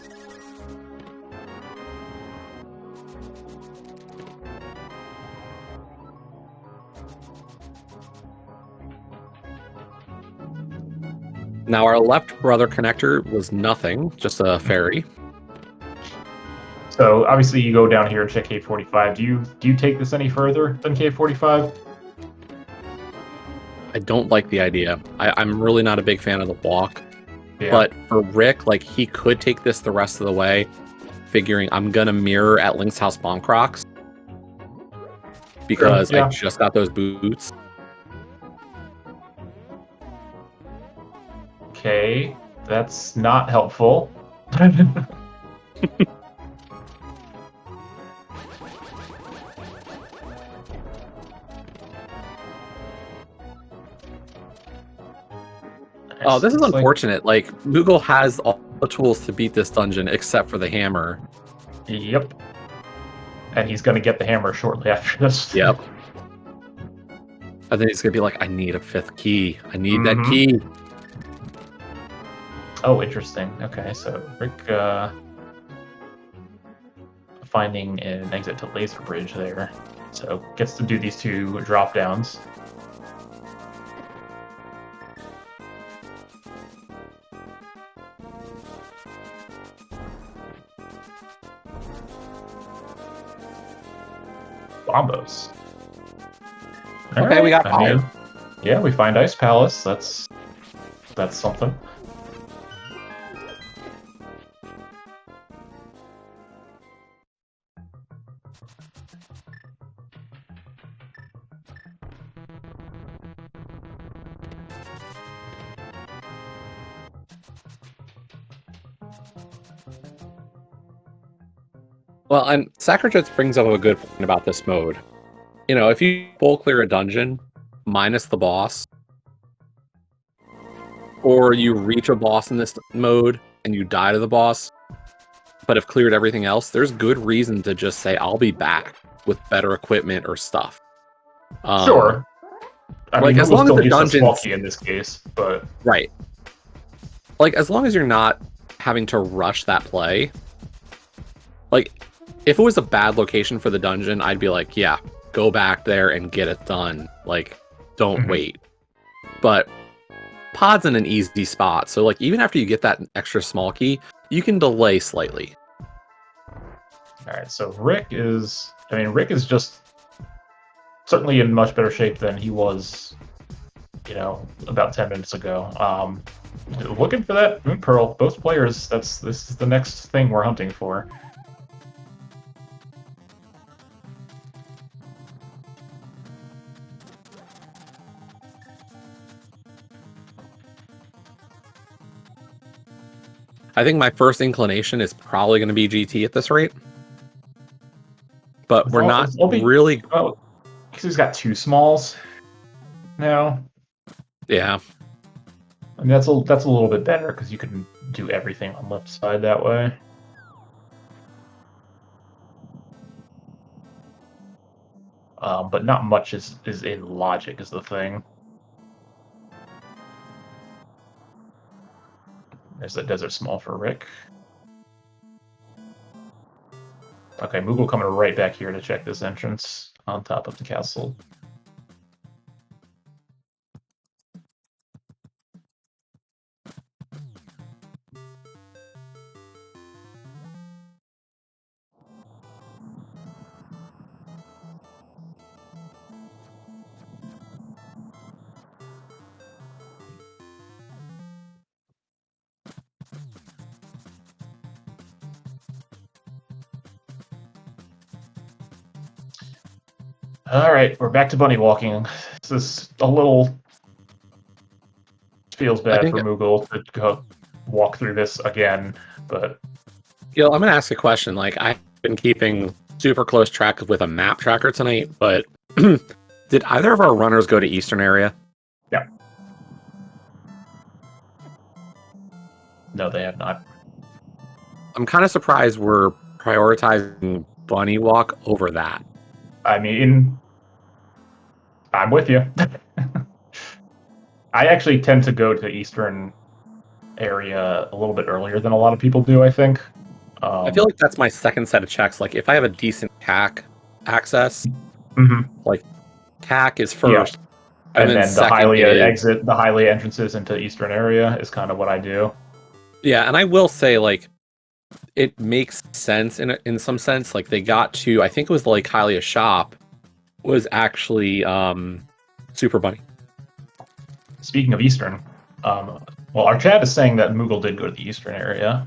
Now our left brother connector was nothing, just a fairy. So obviously you go down here and check K45. Do you take this any further than K45? I don't like the idea. I'm really not a big fan of the walk. Yeah. But for Rick, like, he could take this the rest of the way, figuring I'm gonna mirror at Link's House Bomb Crocs because Yeah. I just got those boots. Okay, that's not helpful. Oh, this is It's like- unfortunate. Like, Moogle has all the tools to beat this dungeon except for the hammer. Yep. And he's going to get the hammer shortly after this. Yep. I think he's gonna be like, I need a 5th key. I need that Mhm. key. Oh, interesting. Okay, so Rick finding an exit to Laser Bridge there. So gets to do these 2 drop downs. Bombos. Okay, we got I mean, fire. yeah, we find Ice Palace. That's something. Well, and Sacrifice brings up a good point about this mode. You know, if you full clear a dungeon minus the boss, or you reach a boss in this mode and you die to the boss, but have cleared everything else, there's good reason to just say, I'll be back with better equipment or stuff. Sure. I like, mean, as we'll long as still the use the dungeons- small key in this case, but Right. Like, as long as you're not having to rush that play, like, if it was a bad location for the dungeon, I'd be like, yeah, go back there and get it done. Like, don't wait. But Pod's in an easy spot, so, like, even after you get that extra small key, you can delay slightly. all right. So Rick is just certainly in much better shape than he was, about 10 minutes ago. Looking for that Moon Pearl. Both players. This is the next thing we're hunting for. I think my first inclination is probably going to be GT at this rate. But we're not really... Oh, because he's got 2 smalls now. Yeah. I mean, that's a little bit better because you can do everything on left side that way. But not much is in logic is the thing. There's the Desert Small for Rick. Okay, Moogle coming right back here to check this entrance on top of the castle. All right, we're back to bunny walking. This is a little feels bad for Moogle to go walk through this again, but I'm gonna ask a question. Like, I've been keeping super close track with a map tracker tonight, but did either of our runners go to Eastern area? Yeah. No, they have not. I'm kind of surprised we're prioritizing Bunny Walk over that. I mean, I'm with you. I actually tend to go to Eastern area a little bit earlier than a lot of people do, I think. I feel like that's my second set of checks. Like, if I have a decent CAC access, Mhm. like, CAC is Yeah. first, and And then then the second is... the highly entrances into Eastern area is kind of what I do. Yeah, and I will say, like, it makes sense in some sense. Like, they got to, I think it was like Hylia shop was actually Super Bunny. Speaking of Eastern, well, our chat is saying that Moogle did go to the Eastern area.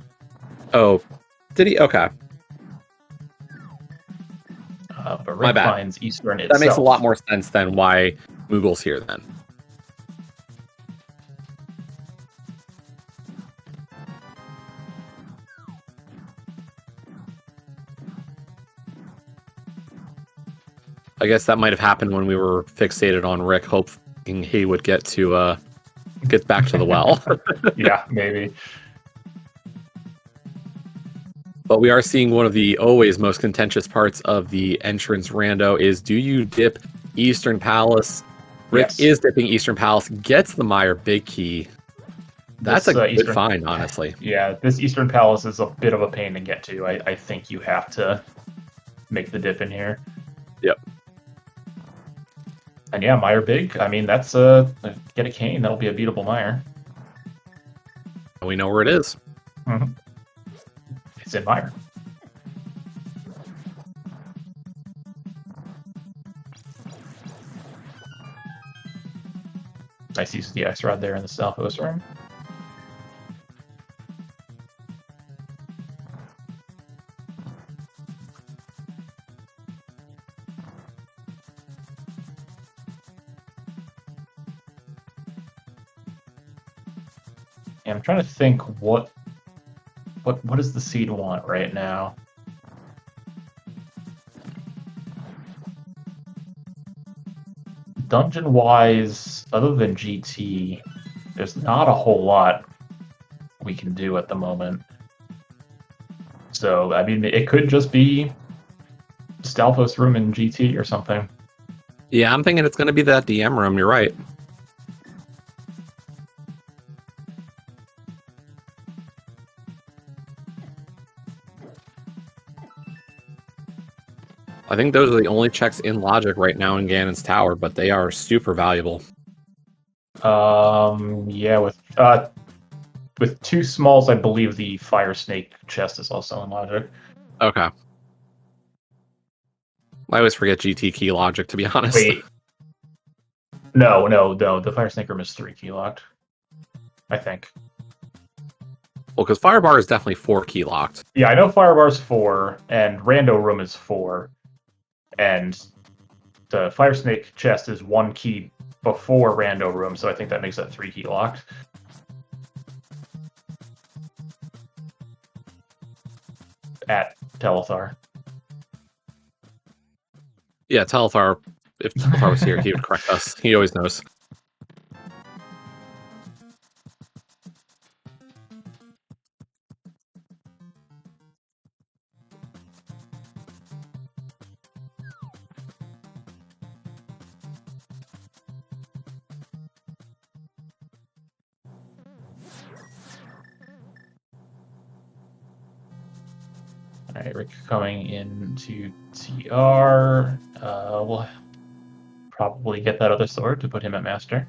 Oh, did he? Okay, But my Rick bad. finds Eastern That makes a lot itself. more sense than why Moogle's here then. I guess that might have happened when we were fixated on Rick, hoping he would get back to the well. Yeah, maybe. But we are seeing one of the always most contentious parts of the entrance rando is, do you dip Eastern Palace? Rick Yes. is dipping Eastern Palace, gets the Meyer big key. That's This a good Eastern, find, honestly. yeah, this Eastern Palace is a bit of a pain to get to. I think you have to make the dip in here. Yep. And yeah, Meyer Big. I mean, that's get a cane. That'll be a beatable Meyer. We know where it is. Mm-hmm. It's in Meyer. Nice use of the X-Rod there in the Southwest room. And I'm trying to think what does the seed want right now? Dungeon-wise, other than GT, there's not a whole lot we can do at the moment. So, I mean, it could just be Stalfos room in GT or something. Yeah, I'm thinking it's going to be that DM room. You're right. I think those are the only checks in logic right now in Ganon's Tower, but they are super valuable. Yeah, with two smalls, I believe the Fire Snake chest is also in logic. Okay. I always forget GT key logic, to be honest. Wait. No. The Fire Snake room is 3 key locked. I think. Well, because Firebar is definitely 4 key locked. Yeah, I know Firebar's 4, and Rando room is 4, and the Fire Snake chest is 1 key before Rando room, so I think that makes that 3 key locked. At Telethar. Yeah, Telethar, if Telethar was here, he would correct us. He always knows. Alright, Rick coming into TR. We'll probably get that other sword to put him at Master.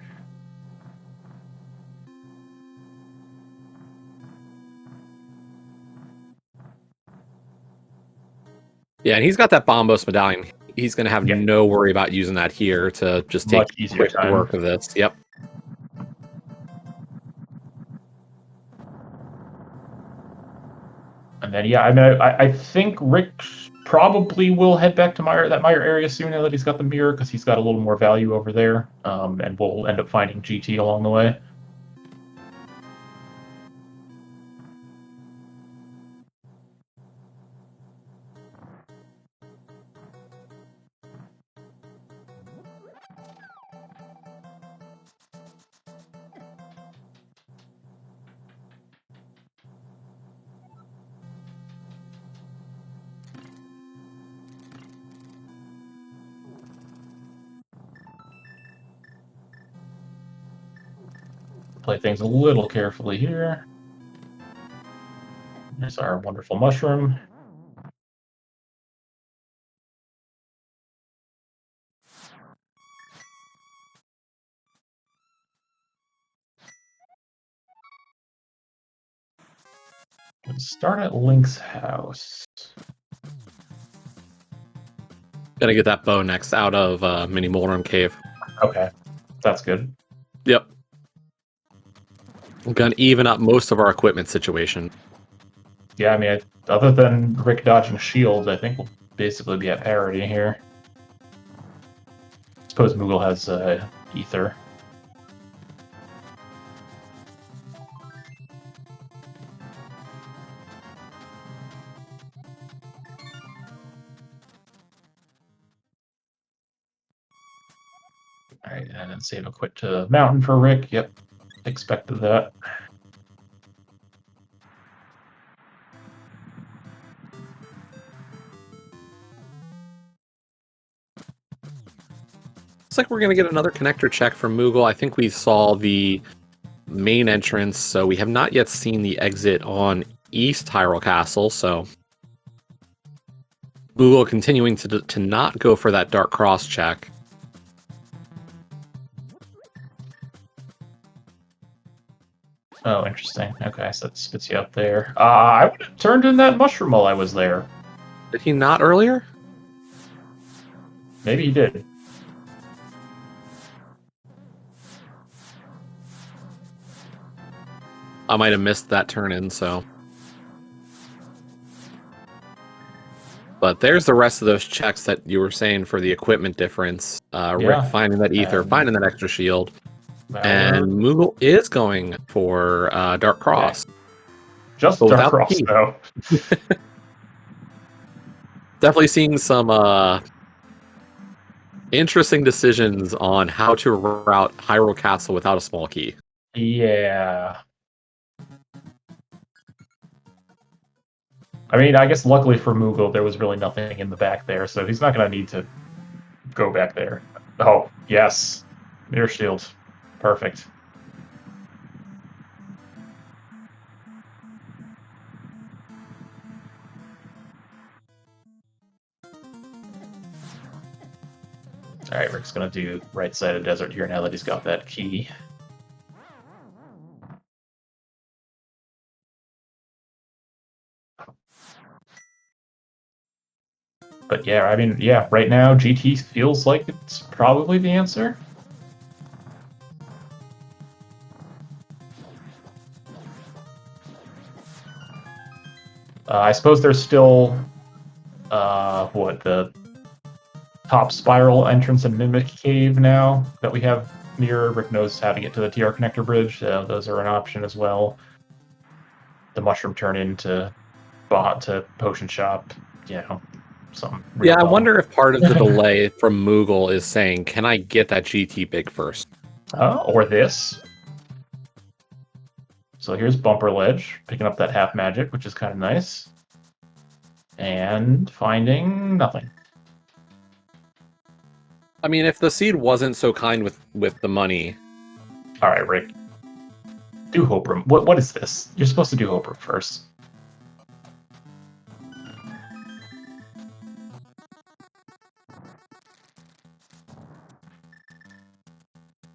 Yeah, and he's got that Bombos medallion. He's going to have Yeah. no worry about using that here to just take Much easier quick time. work of this. Yep. And then, yeah, I mean, I think Rick probably will head back to that Meyer area soon now that he's got the mirror, because he's got a little more value over there, and we'll end up finding GT along the way. play things a little carefully here. There's our wonderful mushroom. Let's start at Link's house. Gotta get that bow next out of Mini Moleworm Cave. Okay, that's good. Yep. Gonna even up most of our equipment situation. Yeah, I mean, other than Rick dodging shields, I think we'll basically be at parity here. Suppose Moogle has ether. Alright, and then save a quick to mountain for Rick. Yep, expected that. Looks like we're gonna get another connector check from Moogle. I think we saw the main entrance, so we have not yet seen the exit on East Hyrule Castle, so Moogle continuing to not go for that Dark Cross check. Oh, interesting. Okay, so that spits you up there. I would have turned in that mushroom while I was there. Did he not earlier? Maybe he did. I might have missed that turn in, so. But there's the rest of those checks that you were saying for the equipment difference. Rick finding that ether, finding that extra shield. And Moogle is going for Dark Cross. Okay. Just Dark Cross, though. Definitely seeing some interesting decisions on how to route Hyrule Castle without a small key. Yeah. I mean, I guess luckily for Moogle, there was really nothing in the back there, so he's not going to need to go back there. Oh, yes. Mirror shield. Perfect. Alright, Rick's going to do right side of desert here now that he's got that key. But yeah, I mean, yeah, right now GT feels like it's probably the answer. I suppose there's still, the top spiral entrance and Mimic Cave now that we have near. Rick knows how to get to the TR connector bridge. Those are an option as well. The mushroom turn into potion shop, you know, something. Yeah, I wonder if part of the delay from Moogle is saying, can I get that GT big first? Or this. So here's Bumper Ledge, picking up that half magic, which is kind of nice. And finding nothing. I mean, if the seed wasn't so kind with the money. All right, Rick. Do Hope Room. What is this? You're supposed to do Hope Room first.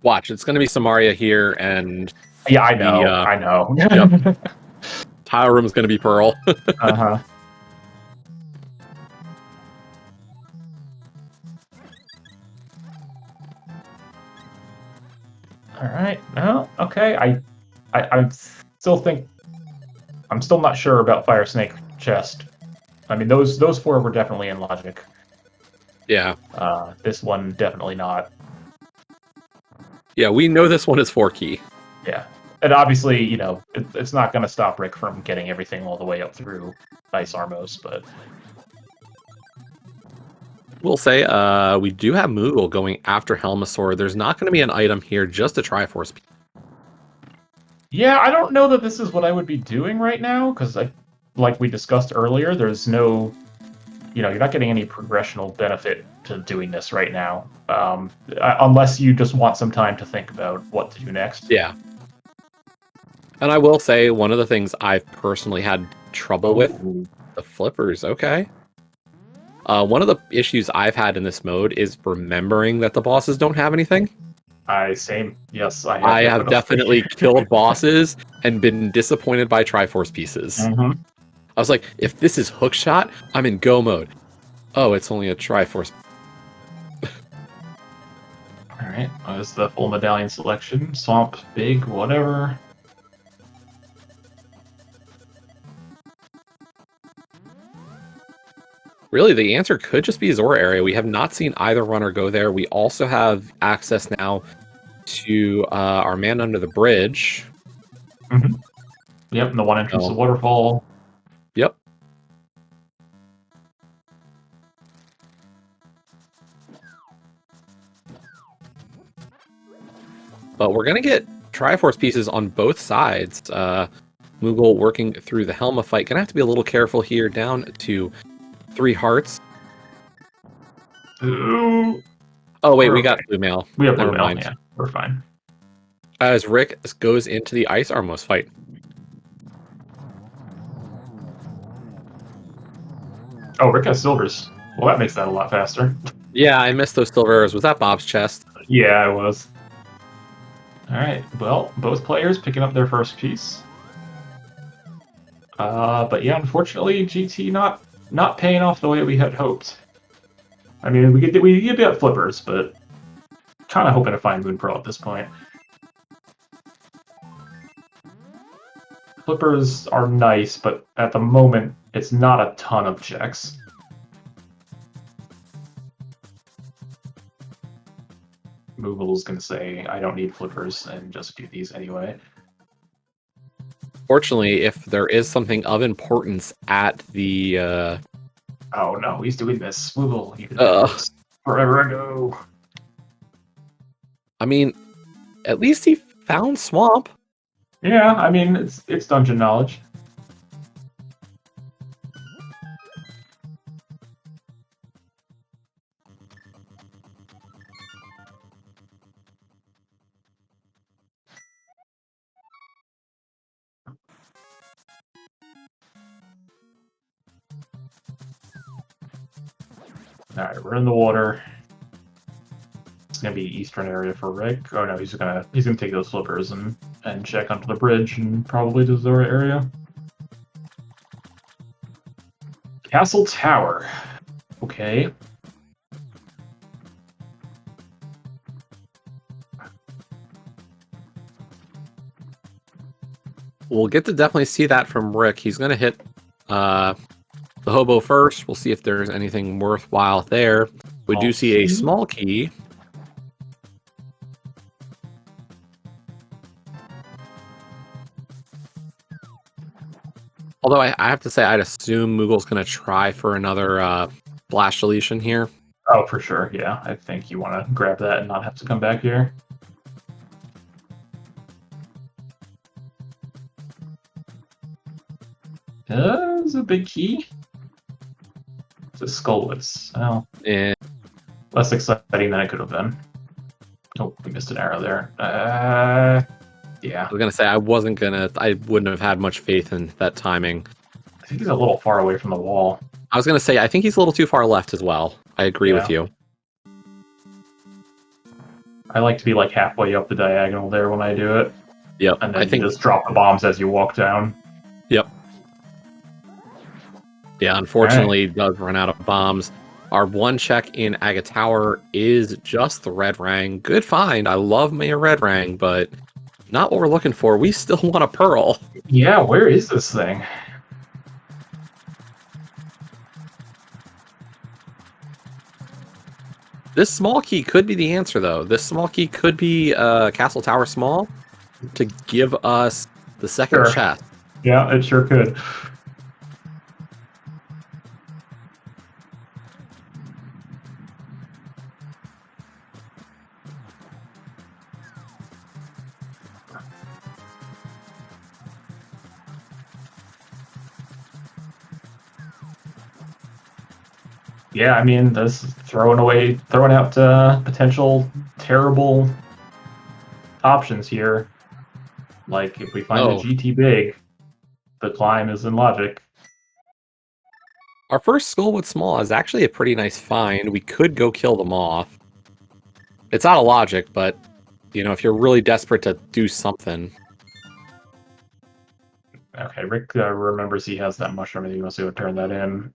Watch, it's going to be Samaria here, and yeah, I know, I know. Yep. Tile room is going to be Pearl. Uh-huh. All right. No. Okay. I still think I'm still not sure about Fire Snake chest. I mean, those four were definitely in logic. Yeah. This one definitely not. Yeah, we know this one is 4 key. Yeah. And obviously, you know, it's not going to stop Rick from getting everything all the way up through Ice Armos, but... We'll say we do have Moogle going after Helmasaur. There's not going to be an item here, just a Triforce. Yeah, I don't know that this is what I would be doing right now, because like we discussed earlier, there's no... You know, you're not getting any progressional benefit to doing this right now, unless you just want some time to think about what to do next. Yeah. And I will say, one of the things I've personally had trouble with, the flippers, okay. One of the issues I've had in this mode is remembering that the bosses don't have anything. Same. Yes, I I have have definitely killed bosses and been disappointed by Triforce pieces. Mm-hmm. I was like, if this is hookshot, I'm in go mode. Oh, it's only a Triforce. Alright, there's the full medallion selection. Swamp, big, whatever. Really, the answer could just be Zora area. We have not seen either runner go there. We also have access now to our man under the bridge. Mm-hmm. Yep, and the one entrance to the waterfall. Yep. But we're going to get Triforce pieces on both sides. Moogle working through the Helma fight. Going to have to be a little careful here. Down to 3 hearts. Ooh. Oh, wait, We're we got okay. blue mail. We have blue Never mail, mind. yeah. We're fine. As Rick goes into the Ice Armos fight. Oh, Rick has silvers. Well, that makes that a lot faster. Yeah, I missed those silver arrows. Was that Bob's chest? Yeah, it was. Alright, well, both players picking up their first piece. But yeah, unfortunately, GT not paying off the way we had hoped. I mean, we get flippers, but kind of hoping to find Moon Pearl at this point. Flippers are nice, but at the moment, it's not a ton of checks. Moogle's gonna say, I don't need flippers, and just do these anyway. Fortunately, if there is something of importance at the... Oh no, he's doing this. Moogle, you did this forever ago. I mean, at least he found Swamp. Yeah, I mean, it's dungeon knowledge. Alright, we're in the water. It's gonna be eastern area for Rick. Oh no, he's gonna take those flippers and check onto the bridge and probably to the Zora area. Castle Tower. Okay. We'll get to definitely see that from Rick. He's going to hit the hobo first. We'll see if there's anything worthwhile there. We do see a small key. Although I have to say, I'd assume Moogle's going to try for another blast deletion here. Oh, for sure, yeah. I think you want to grab that and not have to come back here. Is a big key? It's a Skullwoods. Oh. And Less exciting than it could have been. Oh, we missed an arrow there. Yeah. I was going to say, I wouldn't have had much faith in that timing. I think he's a little far away from the wall. I was going to say, I think he's a little too far left as well. I agree with you. I like to be like halfway up the diagonal there when I do it. Yep. And then you just drop the bombs as you walk down. Yep. Yeah, unfortunately, it does run out of bombs. Our one check in Aga Tower is just the red rang. Good find. I love me a red rang, but not what we're looking for. We still want a pearl. Yeah, where is this thing? This small key could be the answer, though. This small key could be Castle Tower small to give us the second chest. Yeah, it sure could. Yeah, I mean, that's throwing out potential terrible options here. Like, if we find the Oh, GT big, the climb is in logic. our first Skullwood Small is actually a pretty nice find. We could go kill them off. It's out of logic, but, you know, if you're really desperate to do something... Okay, Rick remembers he has that mushroom and he wants to go turn that in.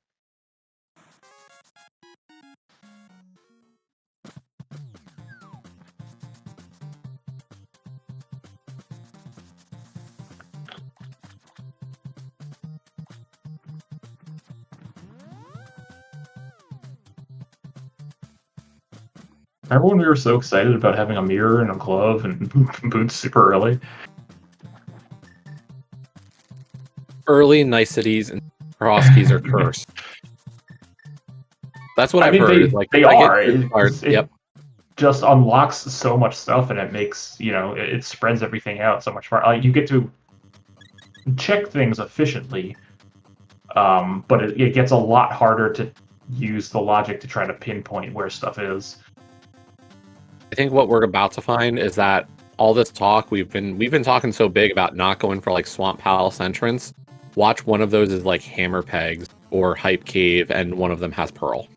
Remember when we were so excited about having a mirror and a glove and boots super early? Early niceties and cross keys are cursed. That's what I I've mean, heard. Like, they if I get are. good cards, It yep. just unlocks so much stuff and it makes, you know, it spreads everything out so much more. You get to check things efficiently, but it gets a lot harder to use the logic to try to pinpoint where stuff is. I think what we're about to find is that all this talk we've been talking so big about not going for like Swamp Palace entrance. Watch one of those is like Hammer Pegs or Hype Cave, and one of them has Pearl.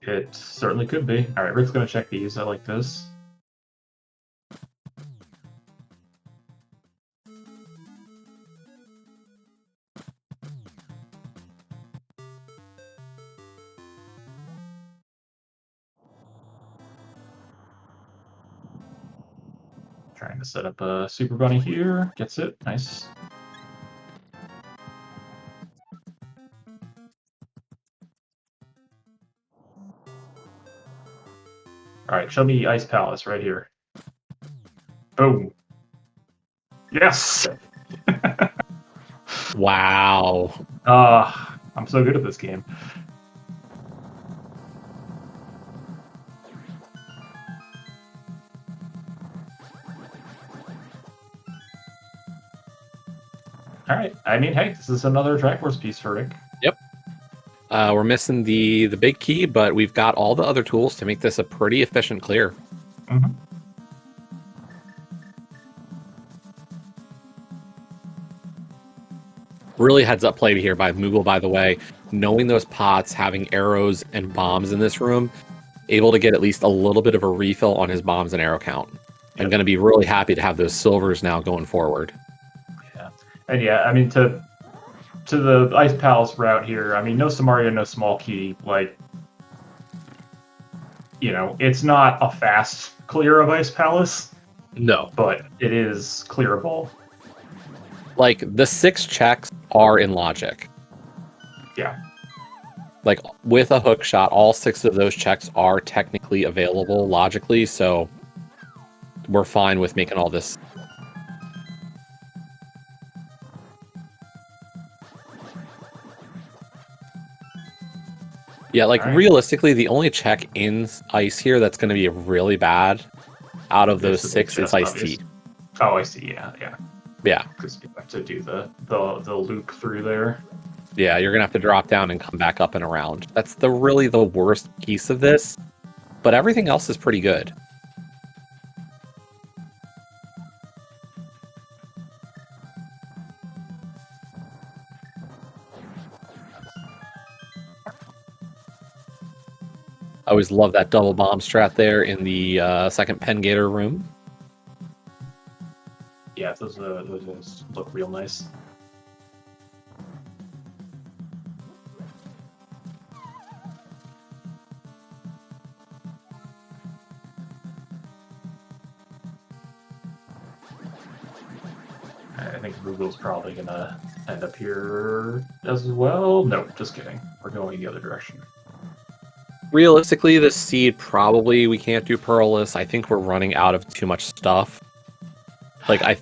It certainly could be. All right, Rick's gonna check these. I like this. Trying to set up a Super Bunny here. Gets it. Nice. All right, show me Ice Palace right here. Boom. Yes! Wow. I'm so good at this game. All right. I mean, hey, this is another Triforce piece for Rick. Yep. We're missing the big key, but we've got all the other tools to make this a pretty efficient clear. Mm-hmm. Really heads up play here by Moogle, by the way. Knowing those pots, having arrows and bombs in this room, able to get at least a little bit of a refill on his bombs and arrow count. I'm going to be really happy to have those silvers now going forward. Yeah. And yeah, I mean, to the Ice Palace route here, I mean, no Samaria, no small key. Like, you know, it's not a fast clear of Ice Palace. No. But it is clearable. Like, the 6 checks are in logic. Yeah. Like, with a hook shot, all 6 of those checks are technically available logically, so we're fine with making all this. Yeah, like, realistically, the only check in ice here that's going to be really bad out of those 6 is Ice Tea. Oh, I see. Yeah, yeah. Yeah. Because you have to do the loop through there. Yeah, you're gonna have to drop down and come back up and around. That's really the worst piece of this, but everything else is pretty good. I always love that double bomb strat there in the second Pen Gator room. Yeah, those look real nice. I think Google's probably gonna end up here as well. No, just kidding. We're going the other direction. Realistically, this seed probably we can't do Pearlless. I think we're running out of too much stuff. Like I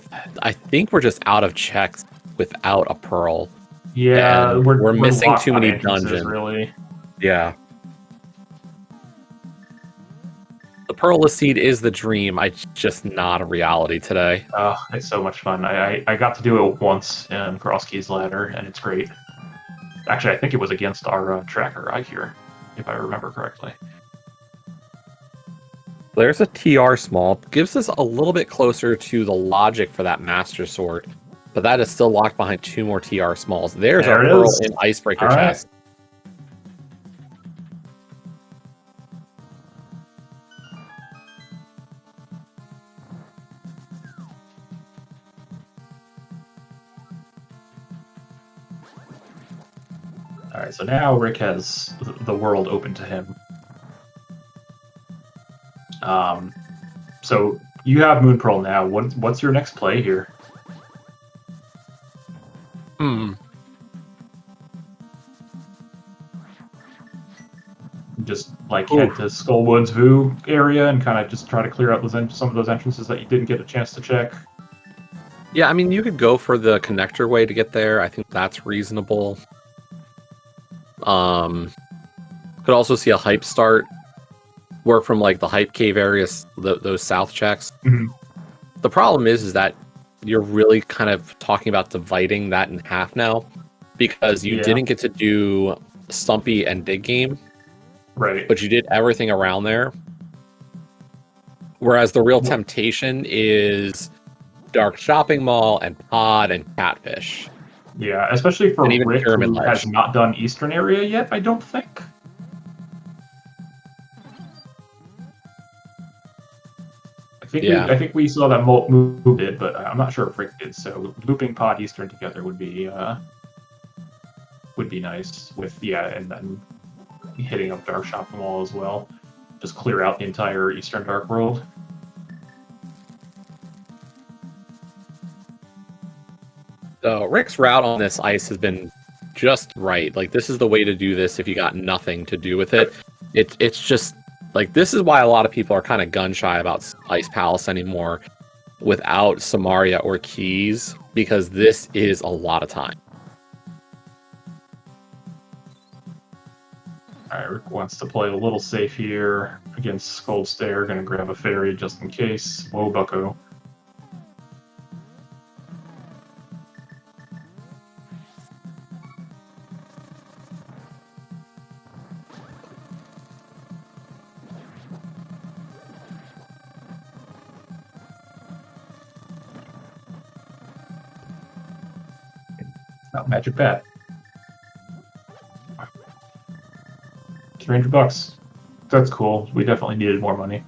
think we're just out of checks without a Pearl. Yeah, we're missing too many dungeons. Really. Yeah. The Pearlless seed is the dream. It's just not a reality today. Oh, it's so much fun. I got to do it once in Krosky's Ladder, and it's great. Actually, I think it was against our tracker, I hear, if I remember correctly. There's a TR small. Gives us a little bit closer to the logic for that Master Sword. But that is still locked behind 2 more TR smalls. There's There our it Pearl is. in Icebreaker All right. chest. All right, so now Rick has the world open to him. So you have Moon Pearl now. What's your next play here? Just like head to Skullwoods Vu area and kind of just try to clear out some of those entrances that you didn't get a chance to check. Yeah, I mean, you could go for the connector way to get there. I think that's reasonable. Could also see a hype start. Work from like the hype cave areas, those south checks. Mm-hmm. The problem is that you're really kind of talking about dividing that in half now, because you didn't get to do Stumpy and Dig Game, right? but you did everything around there. Whereas the real temptation is Dark Shopping Mall and Pod and Catfish. Yeah, especially for And even Rick, Pyramid who Ledge. has not done Eastern area yet, I don't think. I think we saw that move did, but I'm not sure if Rick did. So looping Pod Eastern together would be nice. With and then hitting up Dark Shopping Mall as well. Just clear out the entire Eastern Dark World. So Rick's route on this ice has been just right. Like, this is the way to do this if you got nothing to do with it. It's just like, this is why a lot of people are kind of gun shy about Ice Palace anymore without Samaria or Keys, because this is a lot of time. All right, Rick wants to play a little safe here against Scold Stare. Going to grab a fairy just in case. Whoa, bucko. Magic Bat. $300. That's cool. We definitely needed more money.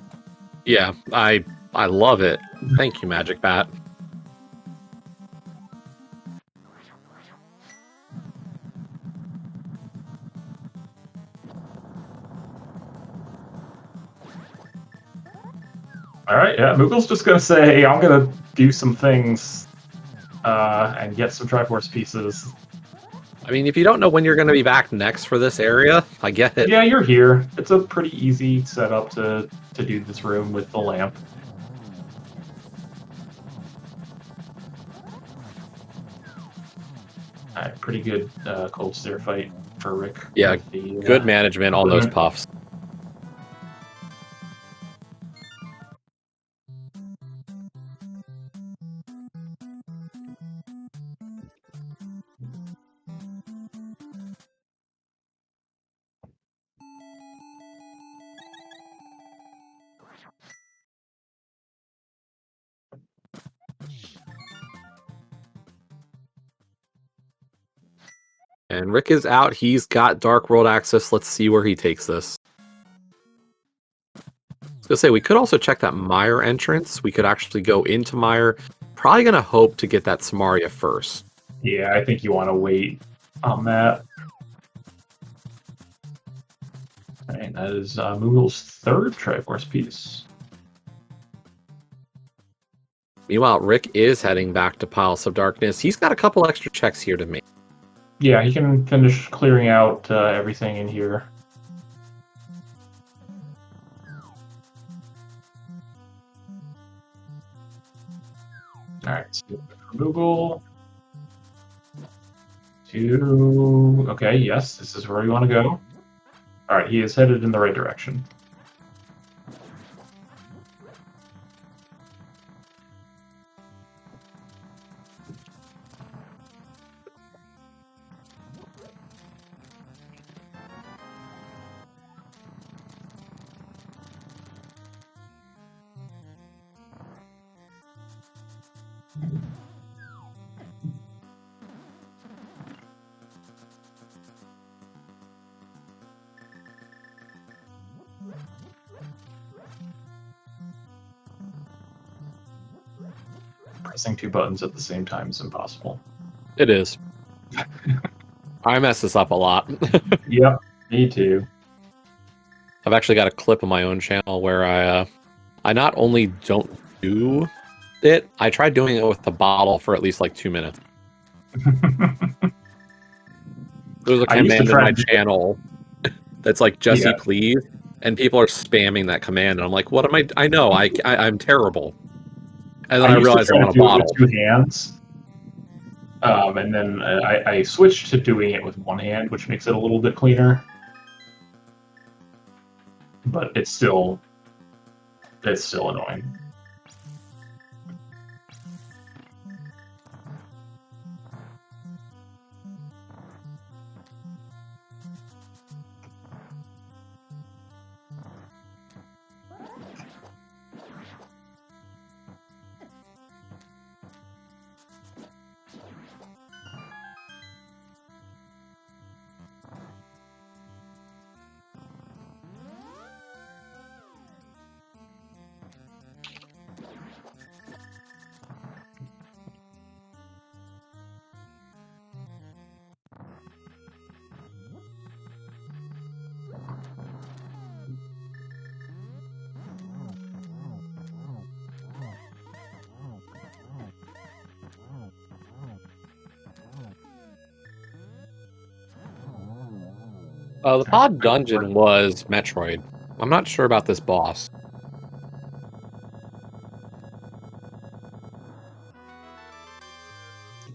Yeah, I love it. Thank you, Magic Bat. All right, yeah. Moogle's just gonna say, I'm gonna do some things and get some Triforce pieces. I mean, if you don't know when you're going to be back next for this area, I get it. Yeah, you're here. It's a pretty easy setup to do this room with the lamp. All right, pretty good Cold Stare fight for Rick. Yeah, good management on those puffs. And Rick is out. He's got Dark World access. Let's see where he takes this. I was going to say, we could also check that Mire entrance. We could actually go into Mire. Probably going to hope to get that Samaria first. Yeah, I think you want to wait on that. And that is Moogle's third Triforce piece. Meanwhile, Rick is heading back to Piles of Darkness. He's got a couple extra checks here to make. Yeah, he can finish clearing out everything in here. Alright, so Moogle. Okay, yes, this is where you want to go. Alright, he is headed in the right direction. Pressing two buttons at the same time is impossible. It is. I mess this up a lot. Yep, me too. I've actually got a clip on my own channel where I not only don't do it, I tried doing it with the bottle for at least like 2 minutes. There's a I used to command in try my to do channel that's like Jesse, Yeah. please, and people are spamming that command, and I'm like, what am I know I'm terrible. And then I used to realized I try to want a do it with bottle. two hands, and then I switched to doing it with one hand, which makes it a little bit cleaner. But it's still annoying. The pod dungeon was Metroid. I'm not sure about this boss.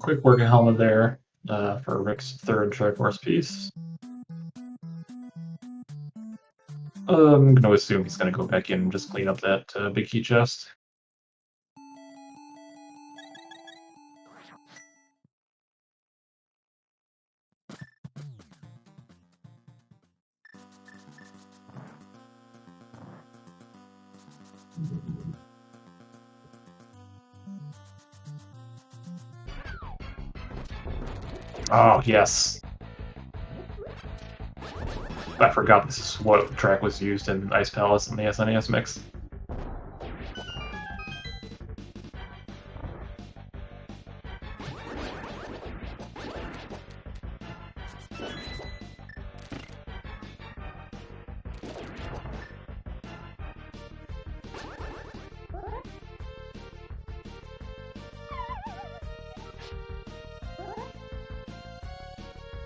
Quick working helmet there for Rick's third Triforce piece. I'm going to assume he's going to go back in and just clean up that big key chest. Oh, yes. I forgot this is what track was used in Ice Palace in the SNES mix.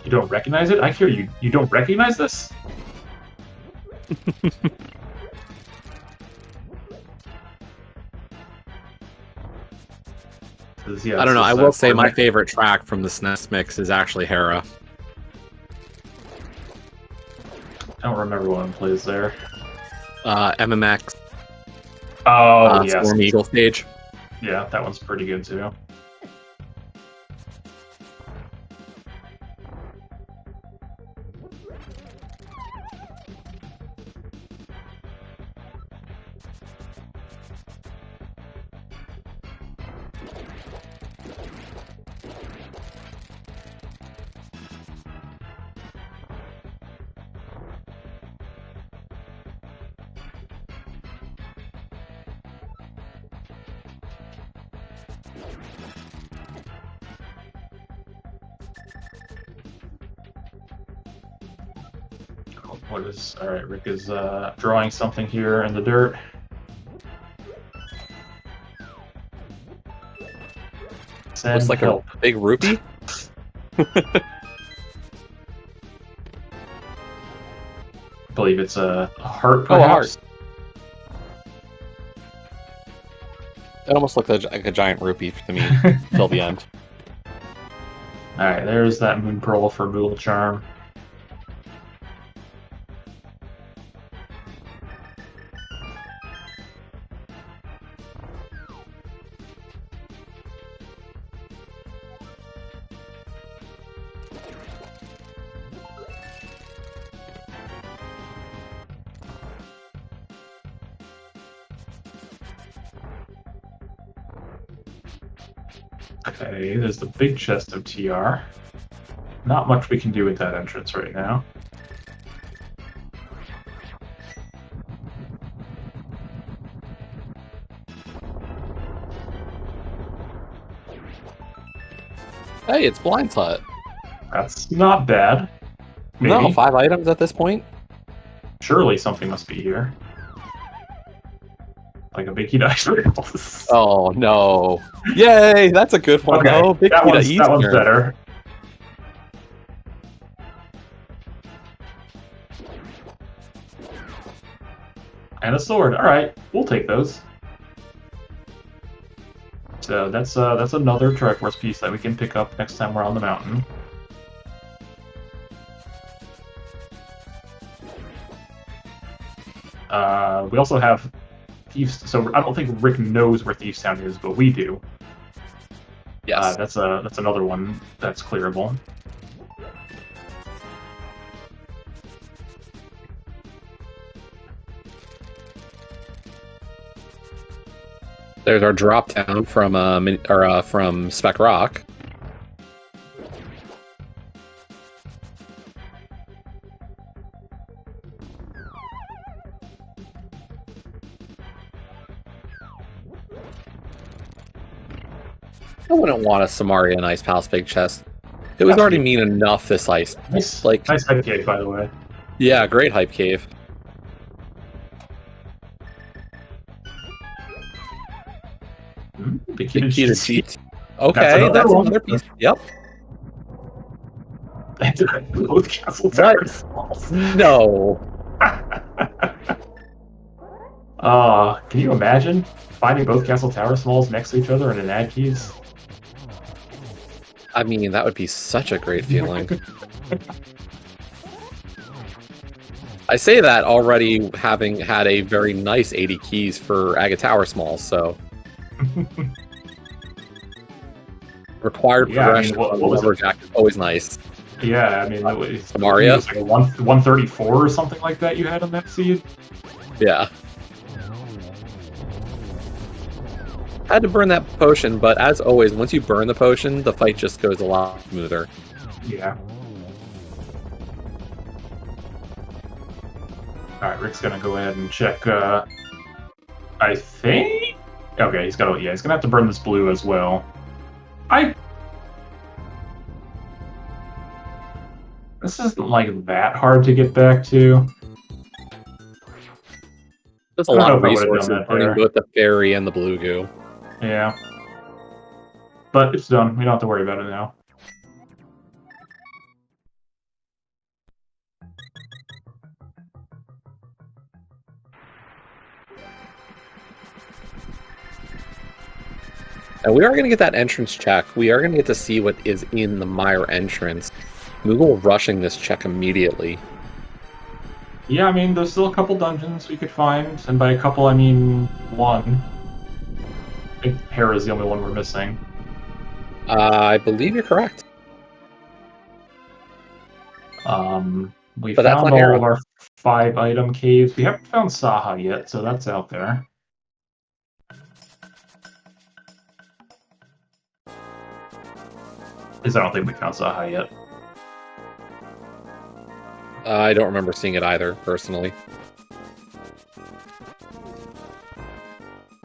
You don't recognize it? I hear you. You don't recognize this? I don't know. I will say my favorite track from the SNES mix is actually Hera. I don't remember what one plays there. MMX. Oh, yes. Storm Eagle stage. Yeah, that one's pretty good too. What is... Alright, Rick is drawing something here in the dirt. Looks like a big rupee. I believe it's a heart, perhaps? Oh, a heart. It almost looked like a giant rupee to me till the end. Alright, there's that moon pearl for mooglecharm. Okay, there's the big chest of TR. Not much we can do with that entrance right now. Hey, it's Blind's Hut. That's not bad. Maybe. No, 5 items at this point. Surely something must be here. Like a big heat ice cream. Oh no! Yay! That's a good one. Okay, though. Big that one's Eastern. better. And a sword. All right, we'll take those. So that's another Triforce piece that we can pick up next time we're on the mountain. We also have Thieves. So I don't think Rick knows where Thieves Town is, but we do. Yes. That's another one that's clearable. There's our drop down from Spec Rock. I wouldn't want a Samaria and Ice Palace big chest. It was already mean enough this ice. Nice, like nice hype cave, by the way. Yeah, great hype cave. The key to cheat. Okay, that's another piece. Yep. Both castle towers. No. Can you imagine finding both castle tower smalls next to each other and an ad keys? I mean, that would be such a great feeling. I say that already having had a very nice 80 keys for Aga Tower Smalls, so... Required progression what was Lumberjack is always nice. Yeah, I mean, it was Samaria? like a 134 or something like that you had on that seed? Yeah. Had to burn that potion, but as always, once you burn the potion, the fight just goes a lot smoother. Yeah. Alright, Rick's gonna go ahead and check, I think... Okay, he's gonna have to burn this blue as well. This isn't, like, that hard to get back to. There's a lot of resources burning both the fairy and the blue goo. Yeah. But it's done. We don't have to worry about it now. And we are going to get that entrance check. We are going to get to see what is in the Mire entrance. Moogle rushing this check immediately. Yeah, I mean, there's still a couple dungeons we could find, and by a couple, I mean one. I think Hera's the only one we're missing. I believe you're correct. We found all of our 5-item caves. We haven't found Saha yet, so that's out there. I don't think we found Saha yet. I don't remember seeing it either, personally.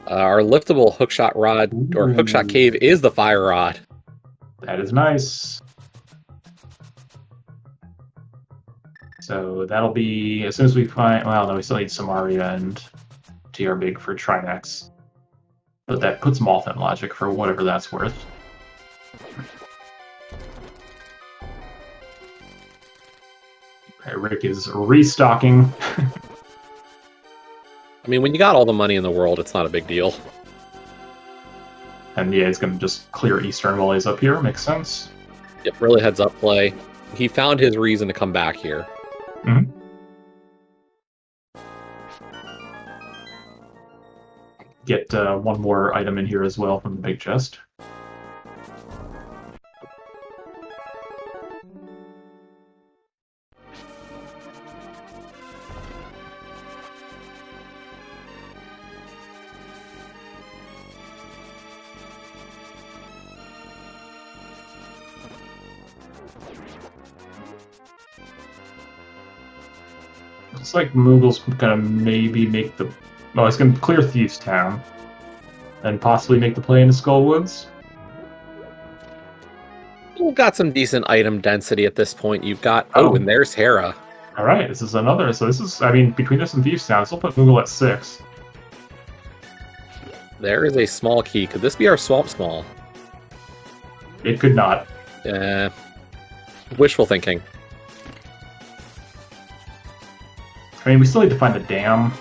Our liftable hookshot rod, or hookshot cave, is the fire rod. That is nice. So that'll be, as soon as we find, well, no, we still need Samaria and TR Big for Trinex. But that puts Moth in logic for whatever that's worth. Okay, Rick is restocking. I mean, when you got all the money in the world, it's not a big deal. And yeah, he's going to just clear Eastern while he's up here. Makes sense. Yep, really heads up play. He found his reason to come back here. Mm-hmm. Get one more item in here as well from the big chest. Looks like Moogle's gonna maybe make the... Oh, he's gonna clear Thieves Town. And possibly make the play into Skullwoods. We've got some decent item density at this point. You've got... Oh, and there's Hera. All right, this is another. So this is, I mean, between this and Thieves Town, so we'll put Moogle at 6. There is a small key. Could this be our Swamp Small? It could not. Wishful thinking. I mean, we still need to find the dam.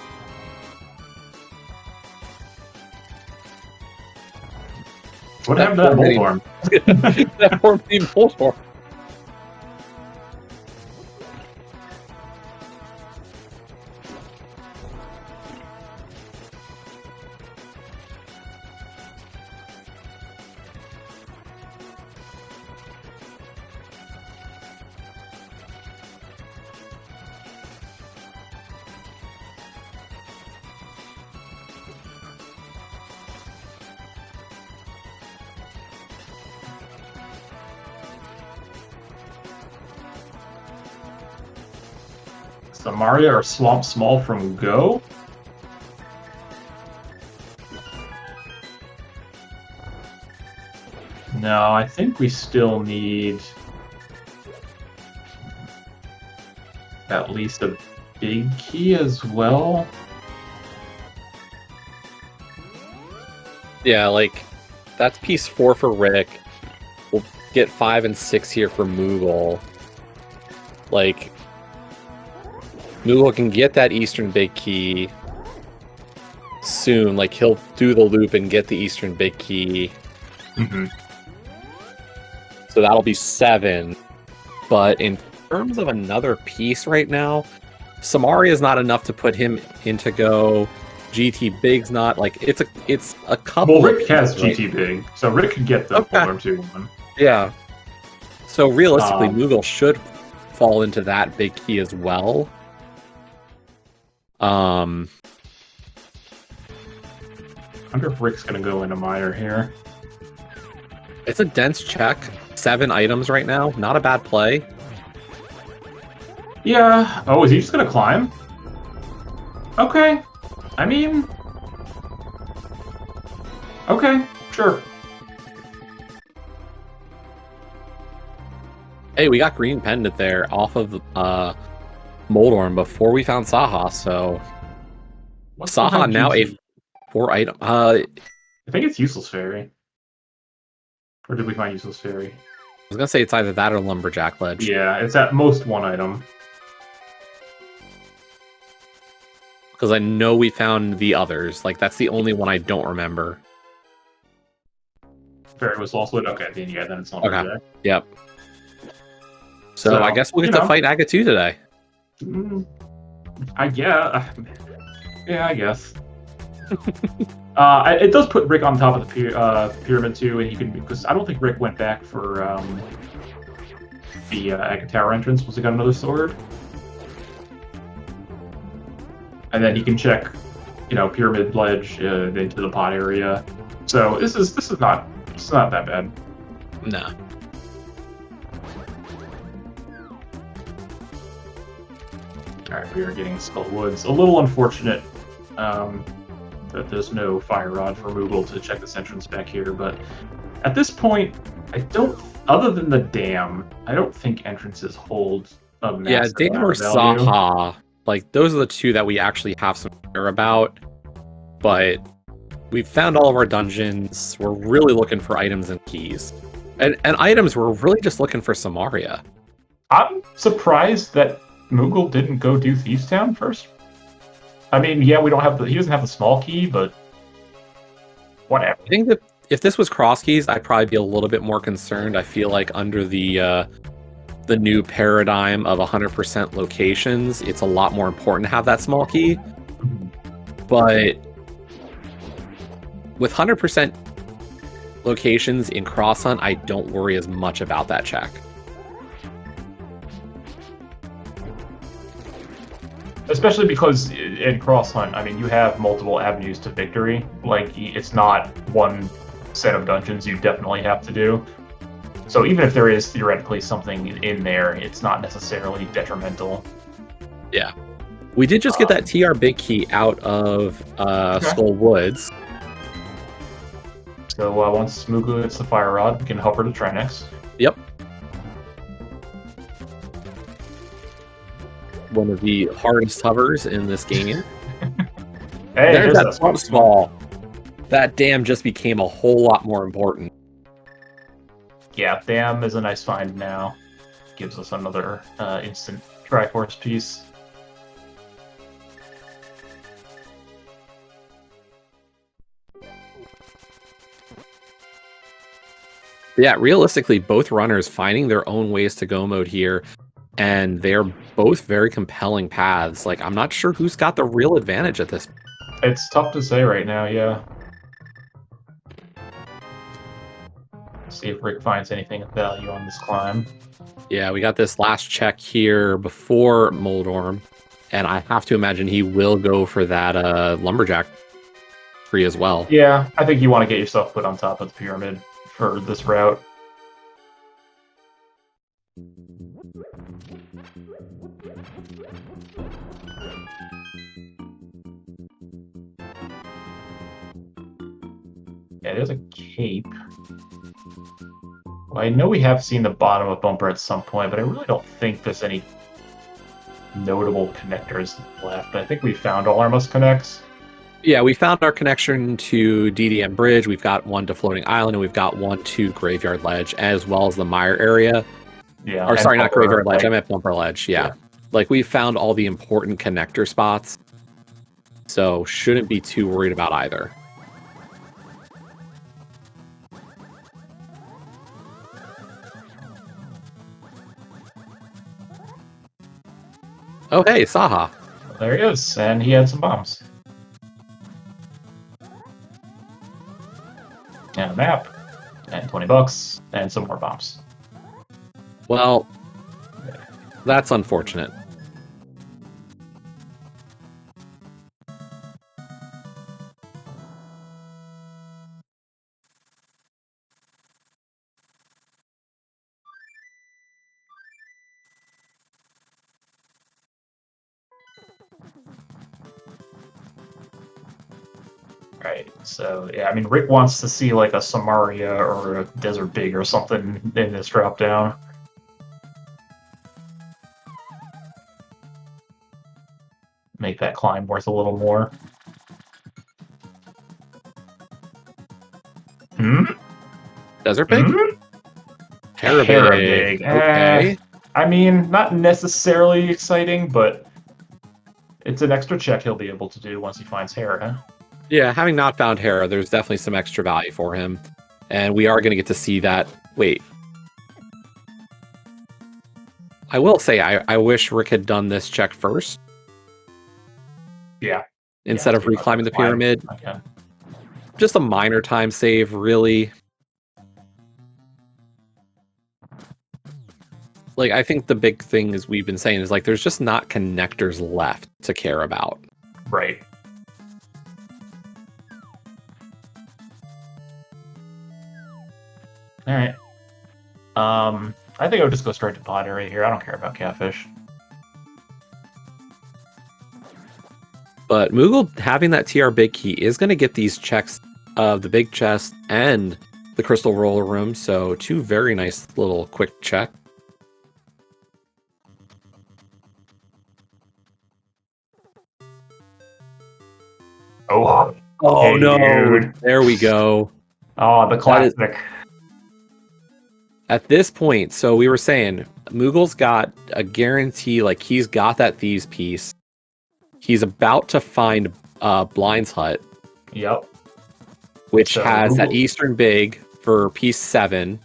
What happened to that Bullhorn? That poor team Bullhorn. Samaria or Swamp Small from Go? No, I think we still need at least a big key as well. Yeah, like, that's piece 4 for Rick. We'll get 5 and 6 here for Moogle. Like, Moogle can get that Eastern Big Key soon. Like, he'll do the loop and get the Eastern Big Key. Mm-hmm. So that'll be 7. But in terms of another piece right now, Samaria is not enough to put him into Go. GT Big's not. Like, it's a couple. Well, Rick has GT Big, so Rick could get the Polar 2 one. Yeah. So realistically, Moogle should fall into that big key as well. I wonder if Rick's gonna go into minor here. It's a dense check. 7 items right now. Not a bad play. Yeah. Oh, is he just gonna climb? Okay. I mean... Okay, sure. Hey, we got Green Pendant there off of Moldorm before we found Saha, so... What's Saha now a 4 item. I think it's Useless Fairy. Or did we find Useless Fairy? I was gonna say it's either that or Lumberjack Ledge. Yeah, it's at most 1 item. Because I know we found the others. Like, that's the only one I don't remember. Fairy was also okay. Then yeah, then it's Lumberjack. Okay. Yep. So I guess we'll get to fight Agatu today. Yeah, I guess. It does put Rick on top of the pyramid too, and he can, because I don't think Rick went back for the Agate Tower entrance. Was he got another sword? And then he can check, pyramid ledge into the pot area. So this is not that bad. No. All right, we are getting Skull Woods. A little unfortunate that there's no fire rod for Moogle to check this entrance back here, but at this point, other than the dam, I don't think entrances hold a massive dam or value. Saha, like, those are the two that we actually have some fear about, but we've found all of our dungeons. We're really looking for items and keys. And items, we're really just looking for Samaria. I'm surprised that Moogle didn't go do Thieves Town first. I mean, yeah, he doesn't have the small key, but whatever. I think that if this was cross keys, I'd probably be a little bit more concerned. I feel like under the new paradigm of 100% locations, it's a lot more important to have that small key. But with 100% locations in Cross Hunt, I don't worry as much about that check. Especially because in Cross Hunt, I mean, you have multiple avenues to victory. Like, it's not one set of dungeons you definitely have to do. So even if there is theoretically something in there, it's not necessarily detrimental. Yeah. We did just get that TR Big Key out of Skull Woods. So once Moogle hits the fire rod, we can hover to try next. Yep. One of the hardest hovers in this game. Hey, there's that a swamp small. That dam just became a whole lot more important. Yeah, dam is a nice find now. Gives us another instant Triforce piece. Yeah, realistically, both runners finding their own ways to go mode here, and they're both very compelling paths. Like, I'm not sure who's got the real advantage at this. It's tough to say right now, yeah. See if Rick finds anything of value on this climb. Yeah, we got this last check here before Moldorm, and I have to imagine he will go for that lumberjack tree as well. Yeah, I think you want to get yourself put on top of the pyramid for this route. Yeah, there's a cape. Well, I know we have seen the bottom of Bumper at some point, but I really don't think there's any notable connectors left. I think we found all our must connects. Yeah, we found our connection to DDM Bridge. We've got one to Floating Island, and we've got one to Graveyard Ledge, as well as the Mire area. Yeah. Or sorry, not Graveyard Ledge. Like, I meant Bumper Ledge. Yeah. Like, we found all the important connector spots, so shouldn't be too worried about either. Oh, hey, Saha. There he is, and he had some bombs. And a map, and $20, and some more bombs. Well, that's unfortunate. Right, so yeah, I mean, Rick wants to see like a Samaria or a Desert Big or something in this drop down. Make that climb worth a little more. Desert Big? Terabig. Okay. I mean, not necessarily exciting, but it's an extra check he'll be able to do once he finds Hera. Yeah, having not found Hera, there's definitely some extra value for him. And we are going to get to see that. Wait. I will say, I wish Rick had done this check first. Yeah. Instead of reclimbing the pyramid. Okay. Just a minor time save, really. Like, I think the big thing is we've been saying is, like, there's just not connectors left to care about. Right. All right. I think I would just go straight to pot area here. I don't care about catfish. But Moogle having that TR big key is going to get these checks of the big chest and the crystal roller room. So two very nice little quick check. Oh hey, no! Dude. There we go. Oh, the classic. At this point, so we were saying Moogle's got a guarantee, like he's got that Thieves piece. He's about to find Blind's Hut. Yep. Which has that Eastern Big for piece 7.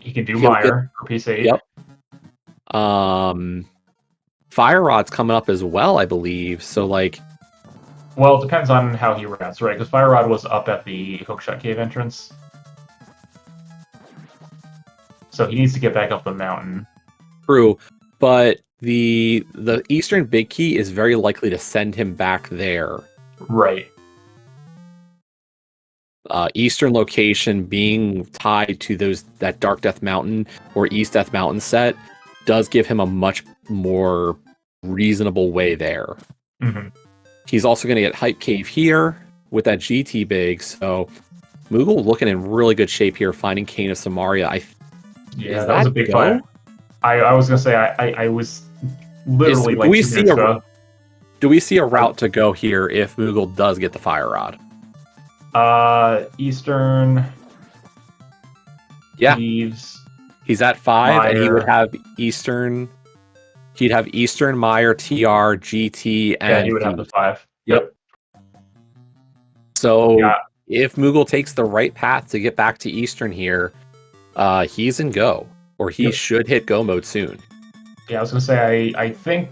He can do Mire for piece 8. Yep. Fire Rod's coming up as well, I believe. So, like... Well, it depends on how he routes, right? Because Fire Rod was up at the Hookshot Cave entrance. So he needs to get back up the mountain. True. But the Eastern Big Key is very likely to send him back there. Right. Eastern location being tied to that Dark Death Mountain or East Death Mountain set does give him a much more reasonable way there. Mm-hmm. He's also going to get Hype Cave here with that GT Big, so Moogle looking in really good shape here, finding Kane of Samaria. Yeah, Is that was a that big go? fight. I was gonna say I was literally Do like we 2 minutes ago. Do we see a route to go here if Moogle does get the Fire Rod? Eastern. Yeah, Thieves. he's at 5, and he would Meyer. have Eastern. He'd have Eastern, Meyer, TR, GT, Yeah, and he would have the Thieves. 5. Yep. So Yeah. if Moogle takes the right path to get back to Eastern here, he's in go, or he Yep. should hit go mode soon. Yeah, I was gonna say I think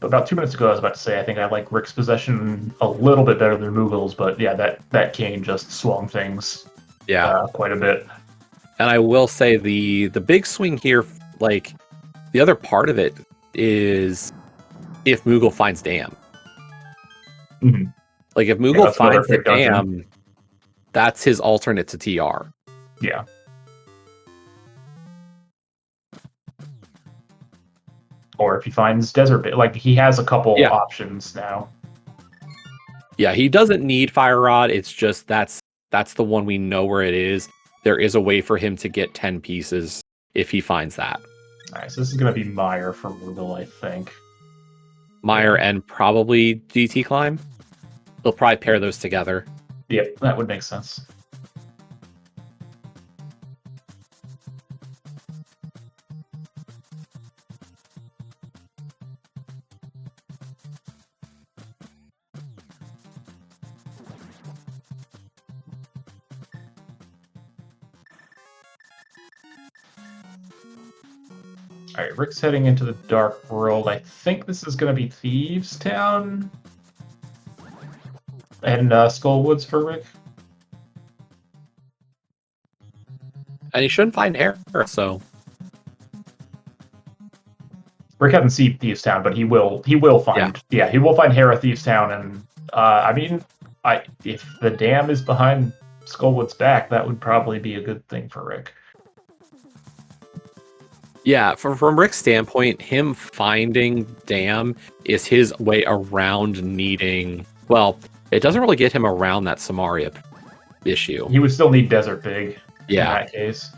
about 2 minutes ago I was about to say I think I like Rick's possession a little bit better than Moogle's, but yeah, that Kane just swung things quite a bit. And I will say the big swing here, like the other part of it is if Moogle finds Dam. Mm-hmm. Like if Moogle finds the Dungeon. Dam, that's his alternate to TR. Yeah. Or if he finds Desert, like he has a couple options now. Yeah, he doesn't need Fire Rod. It's just that's the one we know where it is. There is a way for him to get 10 pieces if he finds that. All right, so this is going to be Meyer for Moogle, I think. Meyer and probably GT Climb. They'll probably pair those together. Yep, that would make sense. All right, Rick's heading into the Dark World. I think this is going to be Thieves Town and Skullwoods for Rick. And he shouldn't find error, so Rick hasn't seen Thieves Town, but he will find he will find Hera Thieves Town, and I mean, if the dam is behind Skullwood's back, that would probably be a good thing for Rick. Yeah, from Rick's standpoint, him finding Dam is his way around needing. Well, it doesn't really get him around that Samaria issue. He would still need Desert Big in Yeah. that case.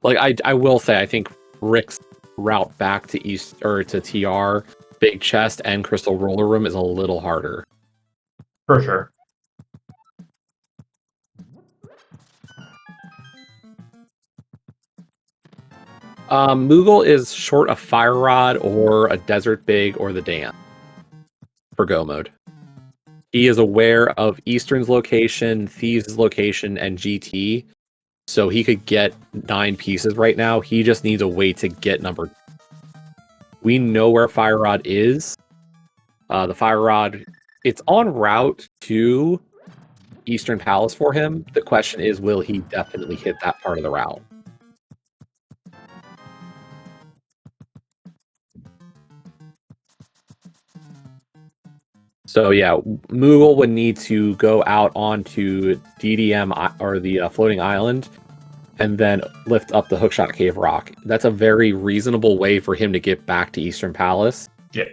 Like I will say, I think Rick's route back to East or to TR, Big Chest, and Crystal Roller Room is a little harder. For sure. Moogle is short a Fire Rod or a Desert Big or the Dam for go mode. He is aware of Eastern's location, Thieves' location, and GT, so he could get 9 pieces right now. He just needs a way to get number. We know where Fire Rod is. The Fire Rod, it's en route to Eastern Palace for him. The question is, will he definitely hit that part of the route? So yeah, Moogle would need to go out onto DDM or the floating island and then lift up the Hookshot Cave Rock. That's a very reasonable way for him to get back to Eastern Palace. Yeah,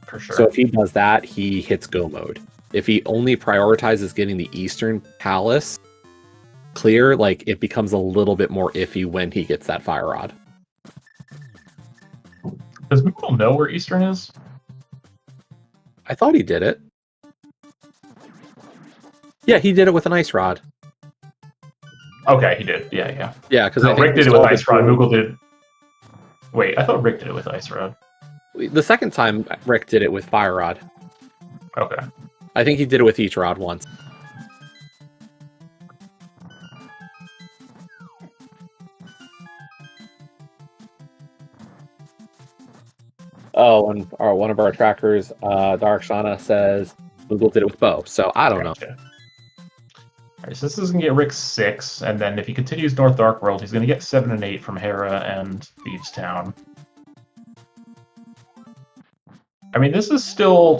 for sure. So if he does that, he hits go mode. If he only prioritizes getting the Eastern Palace clear, like it becomes a little bit more iffy when he gets that Fire Rod. Does Moogle know where Eastern is? I thought he did it. Yeah, he did it with an Ice Rod. Okay, he did. Yeah. Yeah, because Rick did it with Ice Rod. Moogle did. Wait, I thought Rick did it with Ice Rod. The second time Rick did it with Fire Rod. Okay. I think he did it with each rod once. Oh, and one of our trackers, Darkshana, says Google did it with bow. So I don't know. All right, so this is going to get Rick 6, and then if he continues North Dark World, he's going to get 7 and 8 from Hera and Thieves Town. I mean, this is still,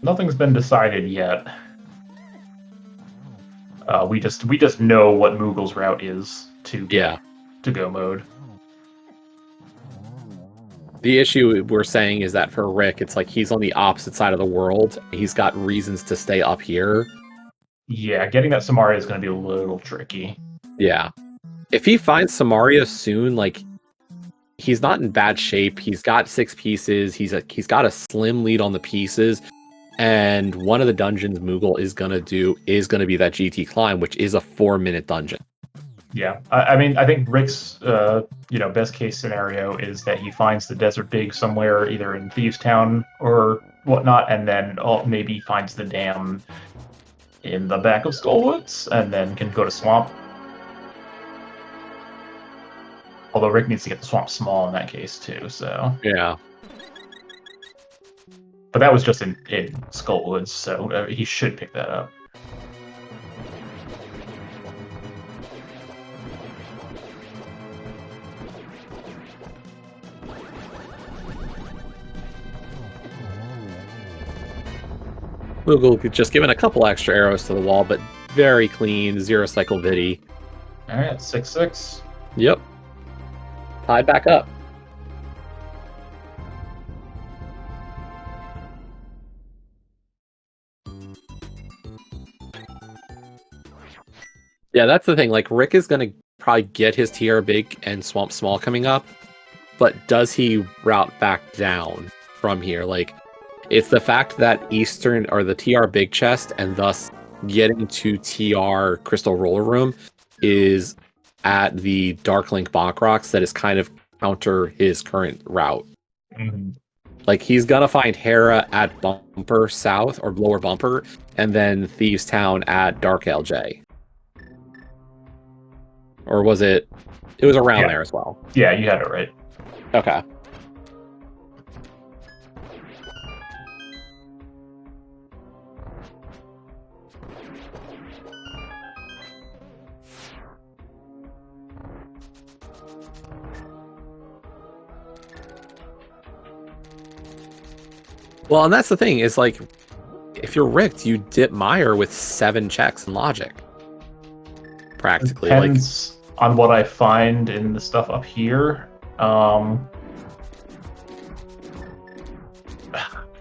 nothing's been decided yet. We just know what Moogle's route is to go mode. The issue we're saying is that for Rick, it's like he's on the opposite side of the world. He's got reasons to stay up here. Yeah, getting that Samaria is going to be a little tricky. Yeah. If he finds Samaria soon, like, he's not in bad shape. He's got 6 pieces. He's got a slim lead on the pieces. And one of the dungeons Moogle is going to do is going to be that GT climb, which is a 4-minute dungeon. Yeah, I mean, I think Rick's best case scenario is that he finds the Desert Big somewhere, either in Thieves Town or whatnot, and then maybe finds the dam in the back of Skullwoods, and then can go to Swamp. Although Rick needs to get the Swamp small in that case too, so Yeah. But that was just in Skullwoods, so he should pick that up. Moogle just giving a couple extra arrows to the wall, but very clean, 0 cycle Vidi. Alright, 6-6. Yep. Tied back up. Yeah, that's the thing. Like, Rick is going to probably get his TR Big and Swamp Small coming up, but does he route back down from here? Like, it's the fact that Eastern, or the TR Big chest, and thus getting to TR Crystal Roller Room is at the Darklink Bonk Rocks that is kind of counter his current route. Mm-hmm. Like, he's gonna find Hera at Bumper South, or Lower Bumper, and then Thieves Town at Dark LJ. Or was it? It was around there as well. Yeah, you had it right. Okay. Well, and that's the thing, is like, if you're Rick, you dip Meyer with 7 checks in logic. Practically. Depends on what I find in the stuff up here.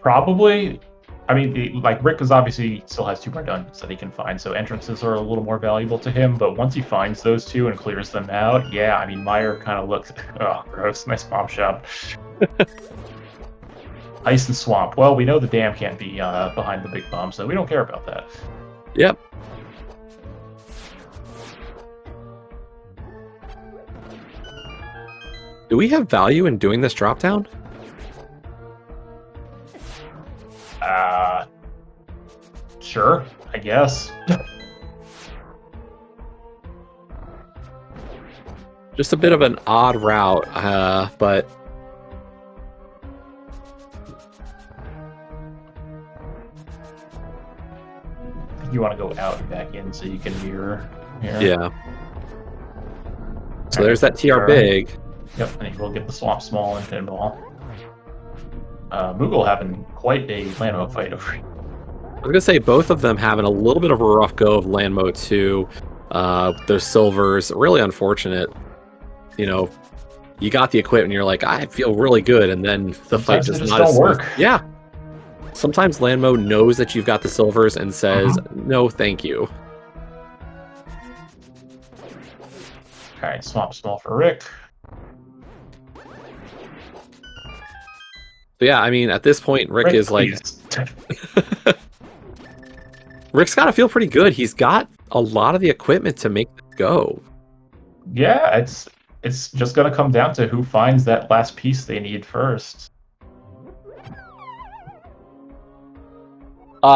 Probably. I mean, Rick is obviously still has 2 more dungeons that he can find, so entrances are a little more valuable to him. But once he finds those 2 and clears them out, yeah, I mean, Meyer kind of looks, oh, gross, nice bomb shot. Ice and Swamp. Well, we know the dam can't be behind the big bomb, so we don't care about that. Yep. Do we have value in doing this drop down? Sure, I guess. Just a bit of an odd route, but You want to go out and back in so you can mirror here. Yeah. So there's that TR Big. Yep, and we'll get the Swamp Small and Pinball. Moogle having quite a Landmo fight over here. I was gonna say both of them having a little bit of a rough go of Landmo 2. Those silvers, really unfortunate. You know, you got the equipment, you're like, I feel really good, and then the fight does not don't work. Yeah. Sometimes Landmo knows that you've got the silvers and says, no, thank you. Alright, Swamp Small for Rick. So yeah, I mean, at this point, Rick is like... Rick's got to feel pretty good. He's got a lot of the equipment to make it go. Yeah, it's just going to come down to who finds that last piece they need first.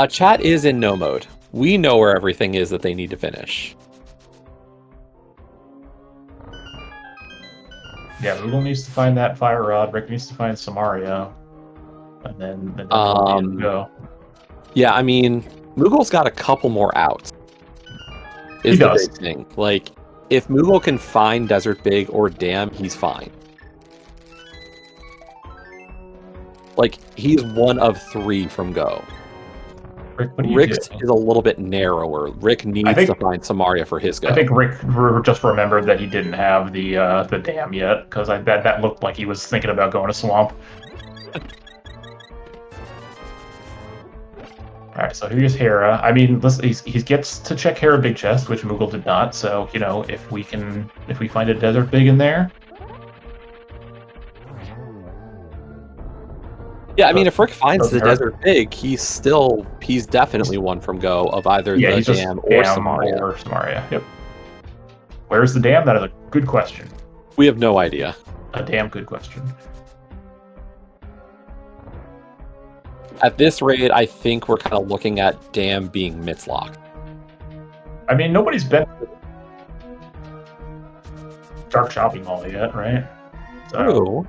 Chat is in no mode. We know where everything is that they need to finish. Yeah, Moogle needs to find that Fire Rod. Rick needs to find Samaria. And then go. Yeah, I mean, Moogle's got a couple more outs. He does. Big thing. Like, if Moogle can find Desert Big or Dam, he's fine. Like, he's one of 3 from go. Rick, what do you Rick's do? is a little bit narrower. Rick needs to find Samaria for his go. I think Rick just remembered that he didn't have the dam yet, because I bet that looked like he was thinking about going to swamp. Alright, so here's Hera. I mean, he gets to check Hera Big Chest, which Moogle did not, so, you know, if we find a Desert Big in there... Yeah, I mean, if Rick finds the Desert Big, he's definitely one from go of either the dam or Samaria. Or Samaria, yep. Where's the dam? That is a good question. We have no idea. A damn good question. At this rate, I think we're kind of looking at dam being Mitzlock. I mean, nobody's been to Dark Shopping Mall yet, right? So... True.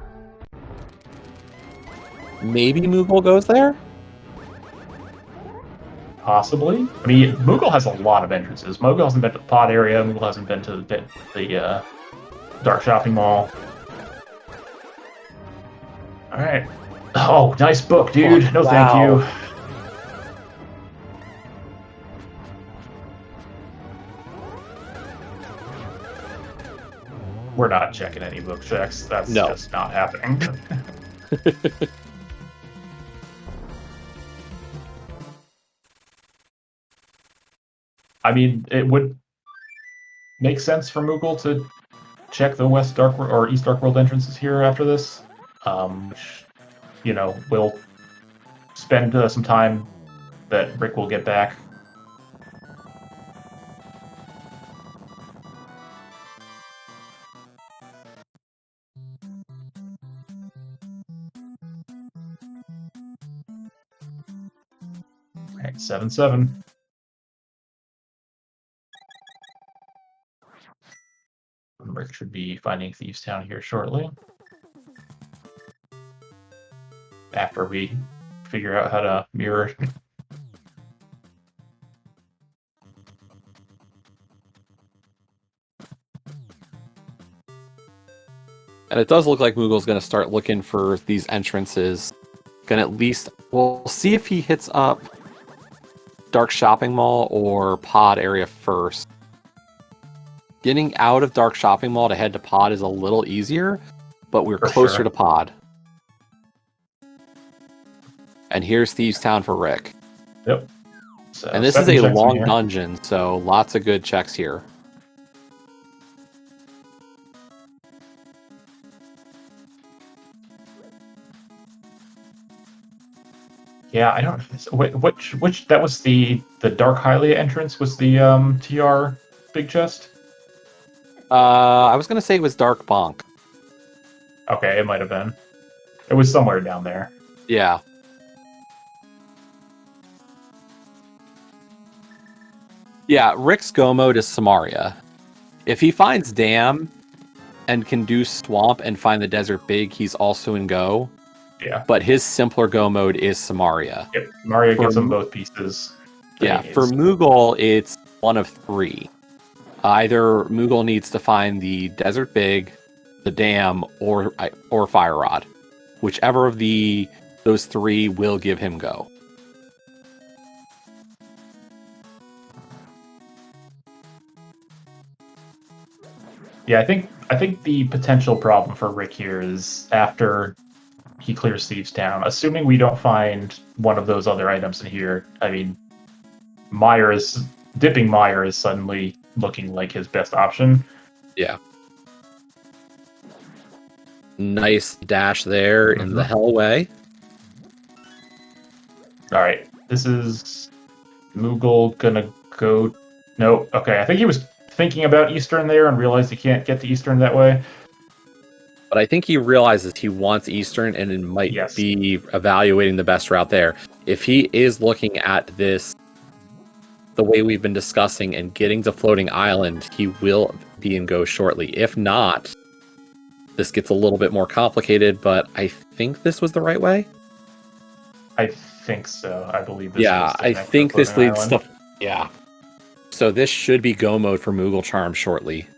Maybe Moogle goes there? Possibly. I mean, Moogle has a lot of entrances. Moogle hasn't been to the pod area. Moogle hasn't been to the Dark Shopping Mall. Alright. Oh, nice book, dude. No, thank you. We're not checking any book checks. That's just not happening. I mean, it would make sense for Moogle to check the West Dark or East Dark World entrances here after this, which, you know, we'll spend some time that Rick will get back. Right, 7-7. Rick should be finding Thieves Town here shortly. After we figure out how to mirror. And it does look like Moogle's going to start looking for these entrances. We'll see if he hits up Dark Shopping Mall or Pod area first. Getting out of Dark Shopping Mall to head to Pod is a little easier, but we're closer to Pod. And here's Thieves Town for Rick. Yep. So and this is a long dungeon, so lots of good checks here. Yeah, I don't. Which that was the Dark Hylia entrance was the TR Big Chest. I was gonna say it was Dark Bonk. Okay, it might have been. It was somewhere down there. Yeah. Yeah, Rick's go mode is Samaria. If he finds Dam and can do Swamp and find the Desert Big, he's also in go. Yeah. But his simpler go mode is Samaria. Yep, Samaria gets them both pieces. Yeah, for Moogle, it's one of three. Either Moogle needs to find the Desert Big, the Dam, or Fire Rod. Whichever of those three will give him go. Yeah, I think the potential problem for Rick here is after he clears Thieves Town, assuming we don't find one of those other items in here. I mean, dipping Meyer is suddenly looking like his best option. Yeah. Nice dash there in the Hellway. All right, this is Moogle gonna go. No, okay. I think he was thinking about Eastern there and realized he can't get to Eastern that way. But I think he realizes he wants Eastern and it might be evaluating the best route there. If he is looking at this the way we've been discussing and getting to Floating Island, he will be in go shortly. If not, this gets a little bit more complicated, but I think this was the right way. I think so. I believe this I think this leads to... Yeah. So this should be go mode for Mooglecharm shortly.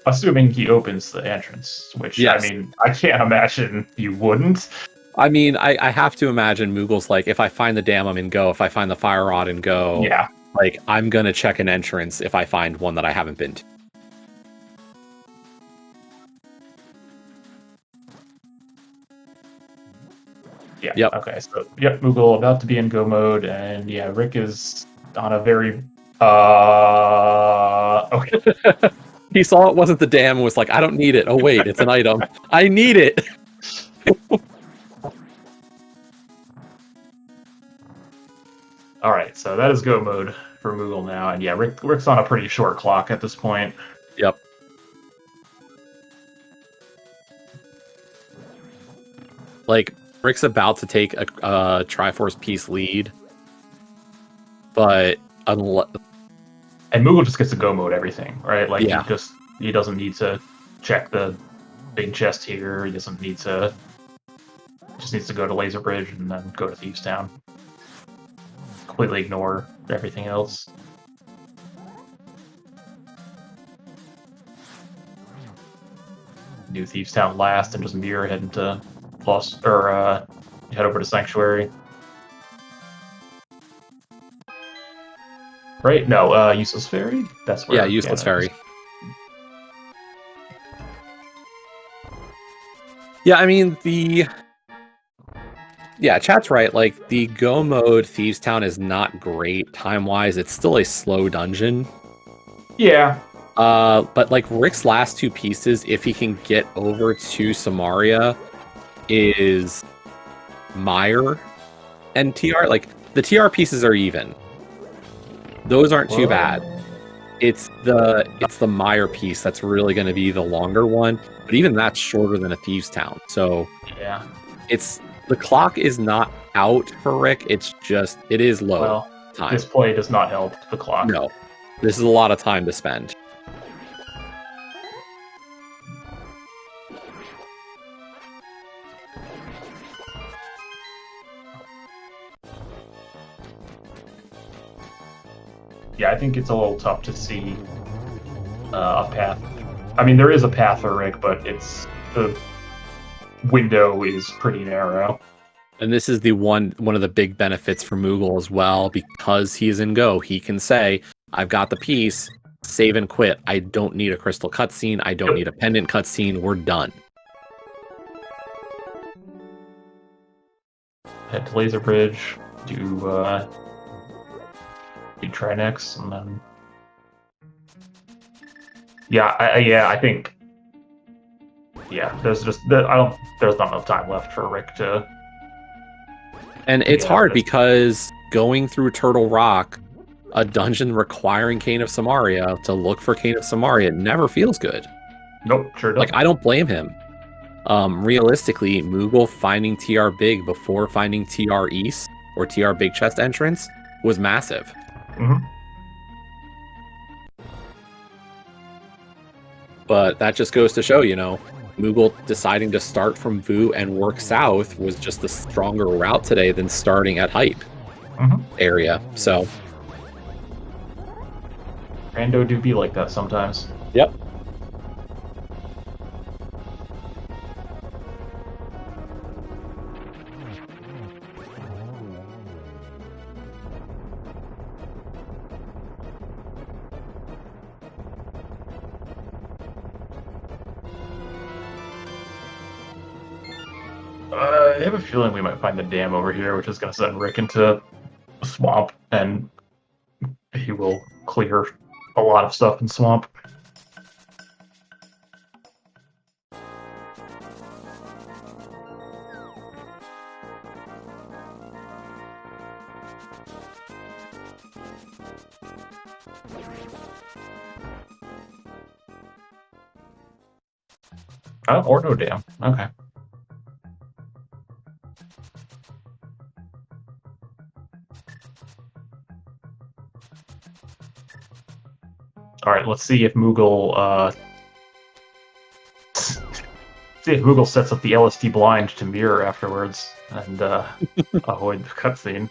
Assuming he opens the entrance, which, I mean, I can't imagine you wouldn't. I mean, I have to imagine Moogle's like, if I find the dam, I'm in go. If I find the fire rod and go, Yeah. like, I'm going to check an entrance if I find one that I haven't been to. Yeah. Yep. Okay. So, yep, Moogle about to be in go mode, and yeah, Rick is on a very. Okay. He saw it wasn't the dam and was like, I don't need it. Oh, wait, it's an item. I need it. All right. So that is go mode for Moogle now, and yeah, Rick's on a pretty short clock at this point. Yep. Like, Rick's about to take a Triforce piece lead, but unless. And Moogle just gets to go mode everything, right? Like Yeah. he doesn't need to check the big chest here. He doesn't need to. Just needs to go to Laser Bridge and then go to Thieves Town. Completely ignore everything else. Do Thieves Town last and just mirror head into Plus or head over to Sanctuary. Right? No, Useless Fairy? That's where. Yeah, Useless Fairy. Yeah, I mean, yeah, chat's right. Like, the go mode Thieves Town is not great time-wise. It's still a slow dungeon. Yeah. But, like, Rick's last two pieces, if he can get over to Samaria, is Mire and TR. Like, the TR pieces are even. Those aren't too bad. It's the Mire piece that's really going to be the longer one, but even that's shorter than a Thieves Town. So Yeah. the clock is not out for Rick. It's just it is low Well, time. this play does not help the clock. No, this is a lot of time to spend. Yeah, I think it's a little tough to see a path. I mean, there is a path for Rick, but the window is pretty narrow. And this is the one of the big benefits for Moogle as well, because he's in Go. He can say, I've got the piece, save and quit. I don't need a crystal cutscene. I don't need a pendant cutscene. We're done. Head to Laser Bridge, do Trinex, and then I think there's there's not enough time left for Rick to. And it's hard because going through Turtle Rock, a dungeon requiring Cane of Samaria to look for Cane of Samaria never feels good. Nope, sure doesn't. Like, I don't blame him. Realistically, Moogle finding TR Big before finding TR East or TR Big Chest entrance was massive. Mm-hmm. But that just goes to show, Moogle deciding to start from Vu and work south was just the stronger route today than starting at Hype area. So Rando do be like that sometimes. Yep. I have a feeling we might find the dam over here, which is going to send Rick into a swamp, and he will clear a lot of stuff in swamp. Oh, or no dam. Okay. All right, let's see if Moogle sets up the LSD blind to mirror afterwards and avoid the cutscene.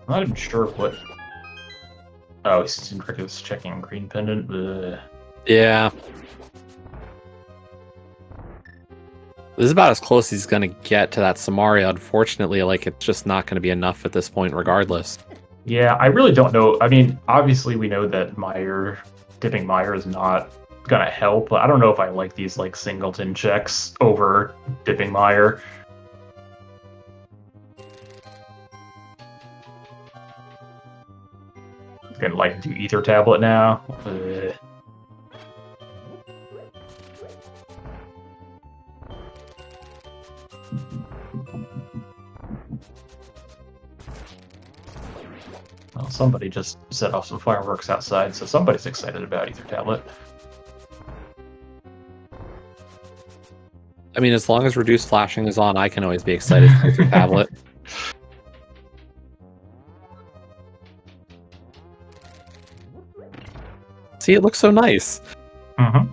I'm not even sure what. Oh, he's checking green pendant. Ugh. Yeah. This is about as close as he's going to get to that Samaria. Unfortunately, like, it's just not going to be enough at this point, regardless. Yeah, I really don't know. I mean, obviously we know that dipping Meyer is not gonna help, but I don't know if I like these like singleton checks over dipping Meyer. Gonna like do ether tablet now. Well, somebody just set off some fireworks outside, so somebody's excited about ether tablet. I mean, as long as reduced flashing is on, I can always be excited for your tablet. See, it looks so nice. Mm-hmm.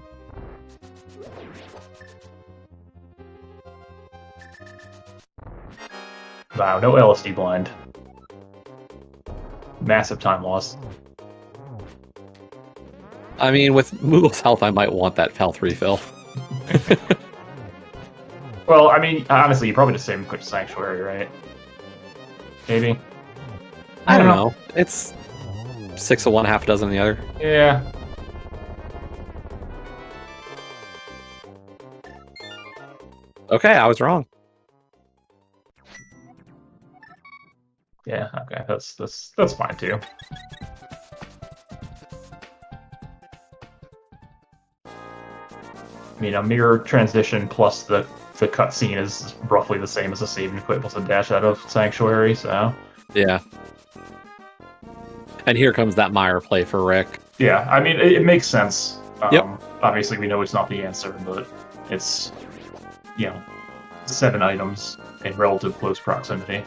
Wow, no LSD blind. Massive time loss. I mean, with Moogle's health, I might want that health refill. Well, I mean, honestly, you probably just save him quick Sanctuary, right? Maybe. I don't know. It's 6 of one, half a dozen of the other. Yeah. Okay, I was wrong. Yeah. Okay. That's fine too. I mean, a mirror transition plus the cutscene is roughly the same as a save and quit plus a dash out of Sanctuary, so... Yeah. And here comes that Meyer play for Rick. Yeah, I mean, it makes sense. Yep. Obviously, we know it's not the answer, but it's, 7 items in relative close proximity.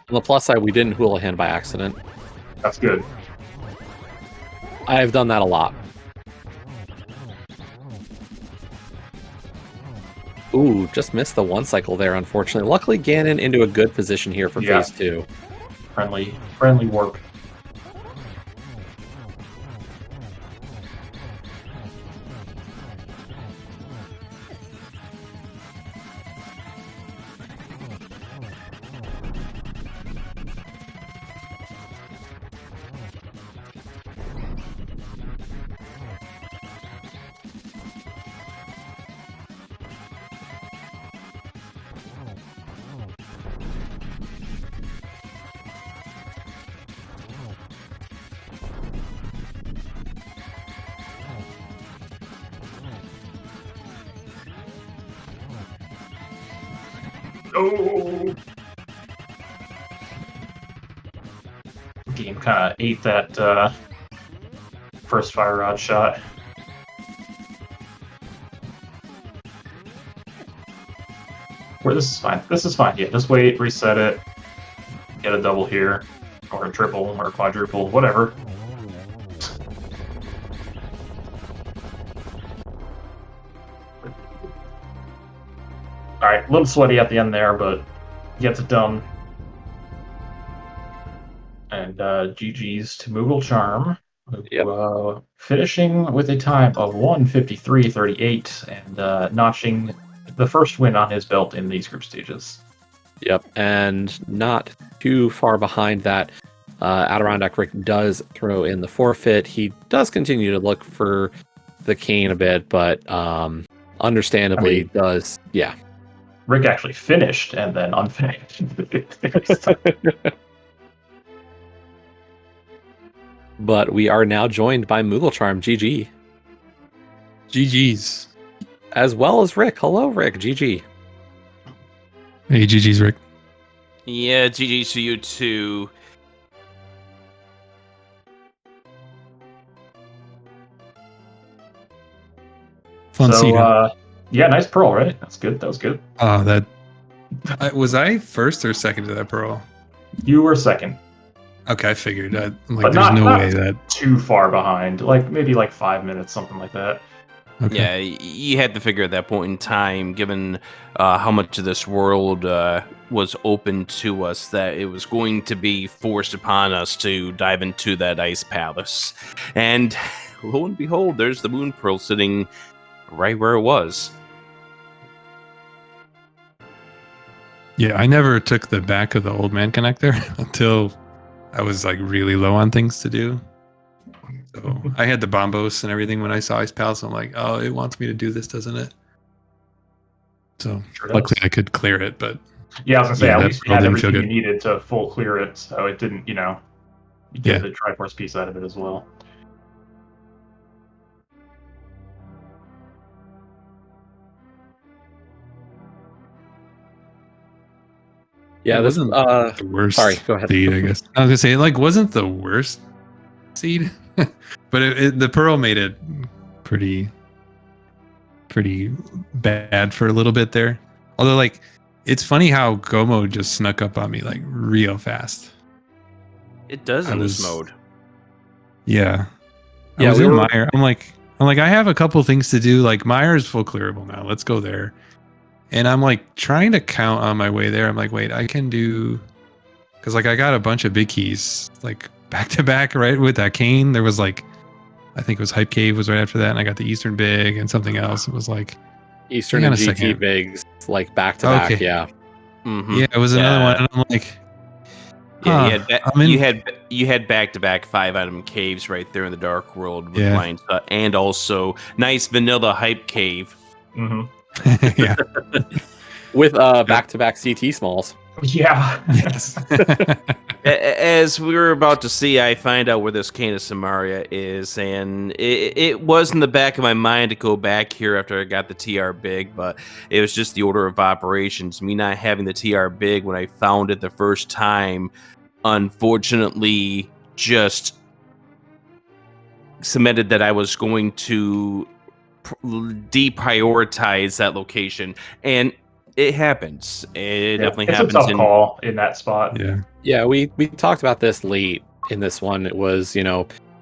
On the plus side, we didn't Houlihan by accident. That's good. I've done that a lot. Ooh, just missed the one cycle there, unfortunately. Luckily, Ganon into a good position here for phase 2. Friendly warp. Oh! Game kind of ate that first fire rod shot. This is fine. This is fine. Yeah, just wait, reset it, get a double here, or a triple, or a quadruple, whatever. Alright, a little sweaty at the end there, but gets it done. And GG's to mooglecharm, finishing with a time of 1:53.38 and notching the first win on his belt in these group stages. Yep, and not too far behind that, Adirondackrick does throw in the forfeit. He does continue to look for the cane a bit, but understandably does, yeah. Rick actually finished and then unfinished. But we are now joined by mooglecharm, GG. GG's. As well as Rick. Hello, Rick. GG. Hey, GG's, Rick. Yeah, GG's to you too. Fun So, seed. yeah, nice pearl, right? That's good. That was good. Oh, was I first or second to that pearl? You were second, Okay, I figured. I'm like, but there's not no way that. too far behind. Like maybe like 5 minutes, something like that. Okay. Yeah, you had to figure at that point in time, given how much of this world was open to us, that it was going to be forced upon us to dive into that ice palace. And lo and behold, there's the moon pearl sitting right where it was. Yeah, I never took the back of the old man connector until I was like really low on things to do. So I had the bombos and everything when I saw Ice Palace. I'm like, oh, it wants me to do this, doesn't it? So Sure does. luckily I could clear it, but Yeah, I was gonna say Yeah, at that least you pearl had didn't feel everything you good. needed to full clear it, so it didn't, you get the Triforce piece out of it as well. Yeah, it this wasn't the worst sorry, go ahead. seed, I guess. I was gonna say it wasn't the worst seed, but the pearl made it pretty bad for a little bit there. Although it's funny how Gomo just snuck up on me like real fast. It does in this mode. Yeah. I Yeah, was we in were- Meyer. I'm like, I have a couple things to do. Like Meyer is full clearable now. Let's go there. And I'm like trying to count on my way there. I'm like, wait, I can do, because I got a bunch of big keys like back to back, right? With that cane. There was I think it was Hype Cave was right after that. And I got the Eastern Big and something else. It was like Eastern hang and on a GT second. bigs, like back to back, Okay. yeah. Mm-hmm. Yeah, it was another one. And I'm like, Yeah, I'm in- you had back-to-back 5-item caves right there in the Dark World with Yeah. blind stuff, and also nice vanilla hype cave. Mm-hmm. yeah. With back-to-back CT smalls. Yeah. Yes. As we were about to see, I find out where this cane of Samaria is, and it was in the back of my mind to go back here after I got the TR Big, but it was just the order of operations. Me not having the TR Big when I found it the first time, unfortunately, just cemented that I was going to deprioritize that location, and it happens. It definitely it's happens. a tough call in that spot. Yeah. Yeah, we talked about this late in this one. It was,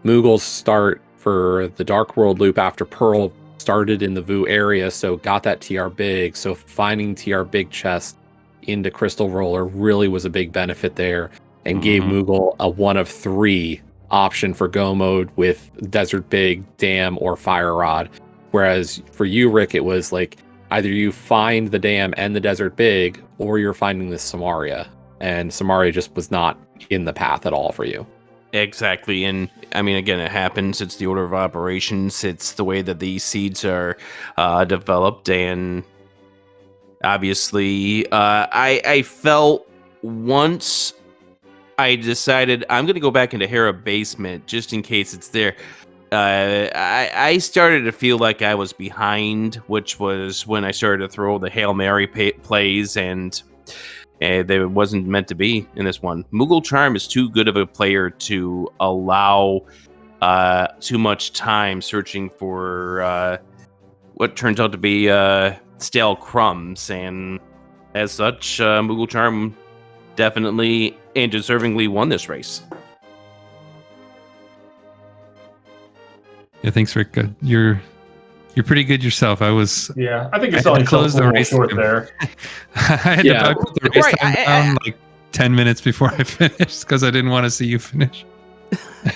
Moogle's start for the Dark World loop after Pearl started in the Vu area, so got that TR Big. So finding TR Big chest into Crystal Roller really was a big benefit there, and gave Moogle a 1 of 3 option for go mode with Desert Big, Dam, or Fire Rod. Whereas for you, Rick, it was like either you find the Dam and the Desert Big, or you're finding the Samaria. And Samaria just was not in the path at all for you. Exactly. And I mean, again, it happens. It's the order of operations. It's the way that these seeds are developed. And obviously, I felt once I decided I'm going to go back into Hera Basement just in case it's there. I started to feel like I was behind, which was when I started to throw the Hail Mary plays, and they wasn't meant to be in this one. mooglecharm is too good of a player to allow too much time searching for what turns out to be stale crumbs, and as such, mooglecharm definitely and deservingly won this race. Yeah, thanks, Rick. You're pretty good yourself. I was. Yeah, I think you're I selling had to close yourself a the little race short time. there. I had Yeah. to put the race Right, time down like 10 minutes before I finished because I didn't want to see you finish.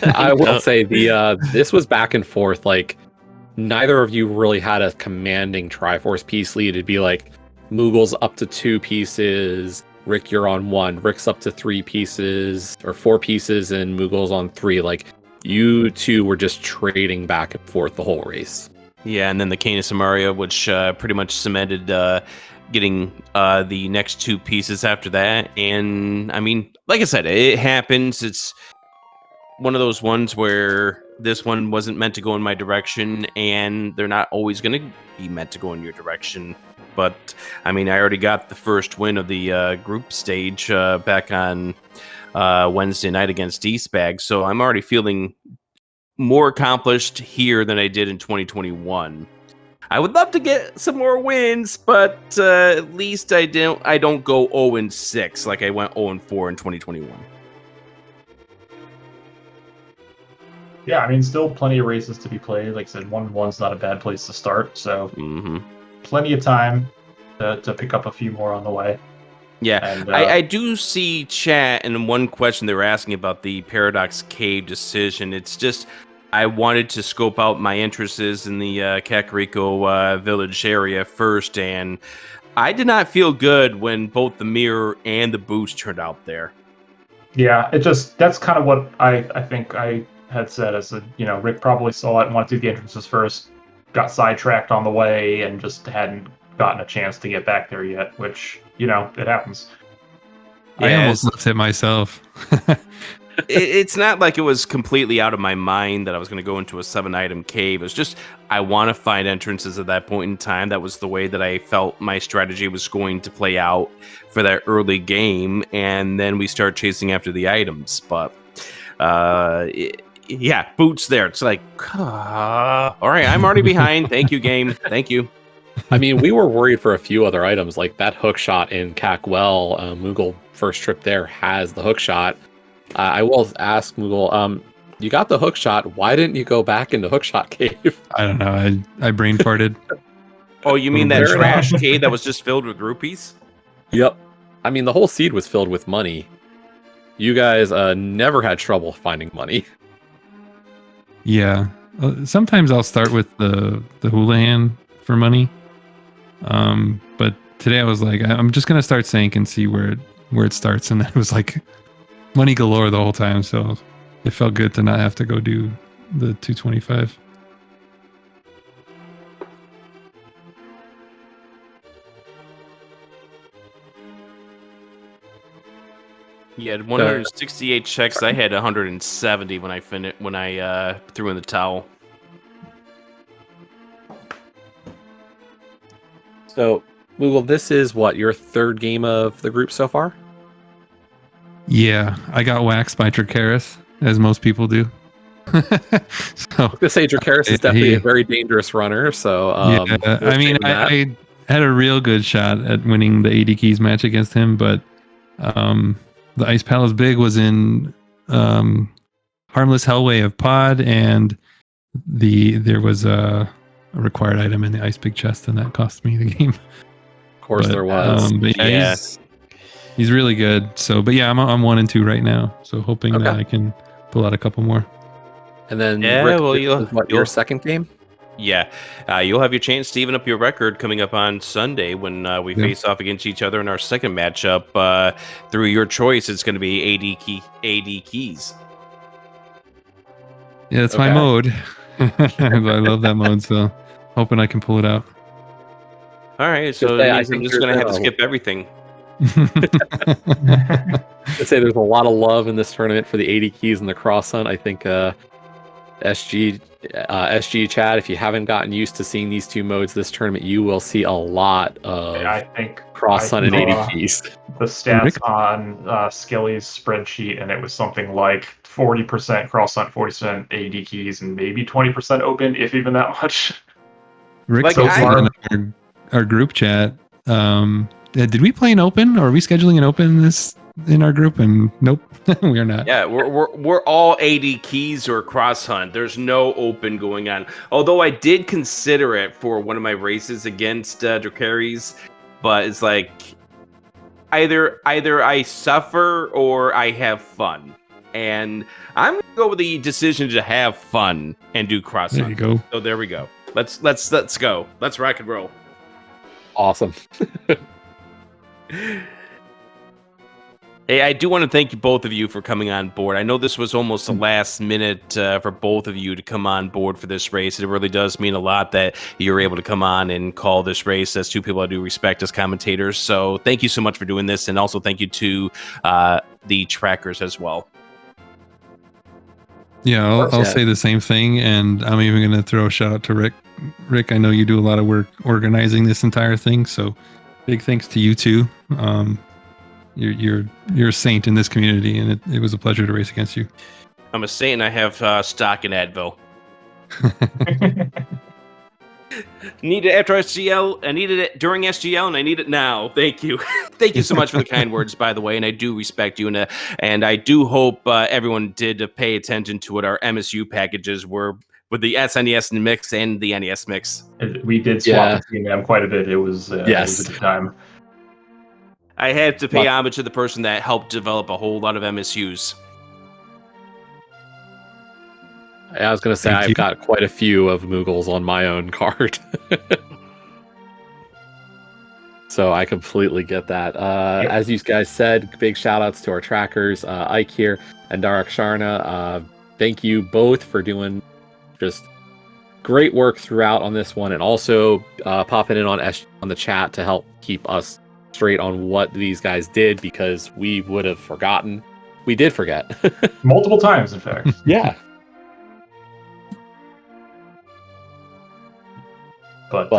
I will say this was back and forth. Like neither of you really had a commanding Triforce piece lead. It'd be like Moogle's up to 2 pieces, Rick, you're on 1, Rick's up to 3 pieces or 4 pieces, and Moogle's on 3. Like, you two were just trading back and forth the whole race. Yeah, and then the Canis and Mario, which pretty much cemented getting the next 2 pieces after that. And I mean, like I said, it happens. It's one of those ones where this one wasn't meant to go in my direction, and they're not always going to be meant to go in your direction. But I mean, I already got the first win of the group stage back on Wednesday night against Eastbag, so I'm already feeling more accomplished here than I did in 2021. I would love to get some more wins, but at least I don't go 0-6 like I went 0-4 in 2021. Yeah, I mean, still plenty of races to be played. Like I said, 1-1's not a bad place to start. So plenty of time to pick up a few more on the way. Yeah, and, I do see chat, and one question they were asking about the Paradox Cave decision. It's just I wanted to scope out my interests in the Kakariko village area first, and I did not feel good when both the mirror and the boost turned out there. Yeah, that's kind of what I think I had said. As Rick probably saw it and wanted to do the entrances first, got sidetracked on the way, and just hadn't gotten a chance to get back there yet, which, it happens. I almost left it myself. It's not like it was completely out of my mind that I was going to go into a 7-item cave. It was just I want to find entrances at that point in time. That was the way that I felt my strategy was going to play out for that early game, and then we start chasing after the items. But yeah, boots there. It's like, all right, I'm already behind. Thank you, game. Thank you. I mean, we were worried for a few other items, like that hook shot in Cackwell. Moogle first trip there has the hook shot. I will ask Moogle, you got the hook shot. Why didn't you go back into hook shot cave? I don't know. I brain farted. Oh, you mean that trash cave that was just filled with groupies? Yep. I mean, the whole seed was filled with money. You guys never had trouble finding money. Yeah. Sometimes I'll start with the Houlihan for money. But today I was like, I'm just gonna start Sank and see where it starts, and then it was like money galore the whole time. So it felt good to not have to go do the 225. You had 168 checks. I had 170 when I threw in the towel. So, Moogle, this is what, your 3rd game of the group so far? Yeah, I got waxed by Dracaris, as most people do. I was gonna say Dracaris is definitely a very dangerous runner. So yeah, I mean, I had a real good shot at winning the 80 keys match against him, but the Ice Palace Big was in Harmless Hellway of Pod, and there was a required item in the Ice Big chest, and that cost me the game. Of course, there was. But yeah, he's really good. So, but yeah, I'm 1 and 2 right now. So hoping that I can pull out a couple more. And then, Rick, your 2nd game? Yeah, you'll have your chance to even up your record coming up on Sunday when we face off against each other in our 2nd matchup. Through your choice, it's going to be AD keys. Yeah, that's my mode. I love that mode, so hoping I can pull it out. All right, so I'm just going to have to skip everything. I'd say there's a lot of love in this tournament for the 80 keys and the cross hunt. I think SG Chad, if you haven't gotten used to seeing these 2 modes this tournament, you will see a lot of cross hunt and 80 keys. The stats on Skilly's spreadsheet, and it was something like 40% cross hunt, 40% AD keys, and maybe 20% open, if even that much. Rick, in our group chat, did we play an open, or are we scheduling an open in our group? And nope, we are not. Yeah, we're all AD keys or cross hunt. There's no open going on. Although I did consider it for one of my races against Dracaris, but it's like either I suffer or I have fun, and I'm gonna go with the decision to have fun and do cross hunt. There you go. So there we go. Let's go. Let's rock and roll. Awesome. Hey, I do want to thank you both of you for coming on board. I know this was almost the last minute for both of you to come on board for this race. It really does mean a lot that you were able to come on and call this race as two people I do respect as commentators. So thank you so much for doing this, and also thank you to the trackers as well. Yeah, I'll say the same thing, and I'm even going to throw a shout out to Rick. Rick, I know you do a lot of work organizing this entire thing, so big thanks to you too. You're a saint in this community, and it was a pleasure to race against you. I'm a saint, and I have stock in Advil. Need it after SGL. I needed it during SGL, and I need it now. Thank you. Thank you so much for the kind words, by the way, and I do respect you. And I do hope everyone did pay attention to what our MSU packages were with the SNES mix and the NES mix. We did swap between them quite a bit. It was a good time. I had to pay homage to the person that helped develop a whole lot of MSUs. I was going to say, I've got quite a few of Moogles on my own card. So I completely get that. As you guys said, big shout outs to our trackers, Ike here and Darak Sharna. Thank you both for doing just great work throughout on this one, and also popping in on the chat to help keep us straight on what these guys did, because we would have forgotten. We did forget. Multiple times, in fact. Yeah. But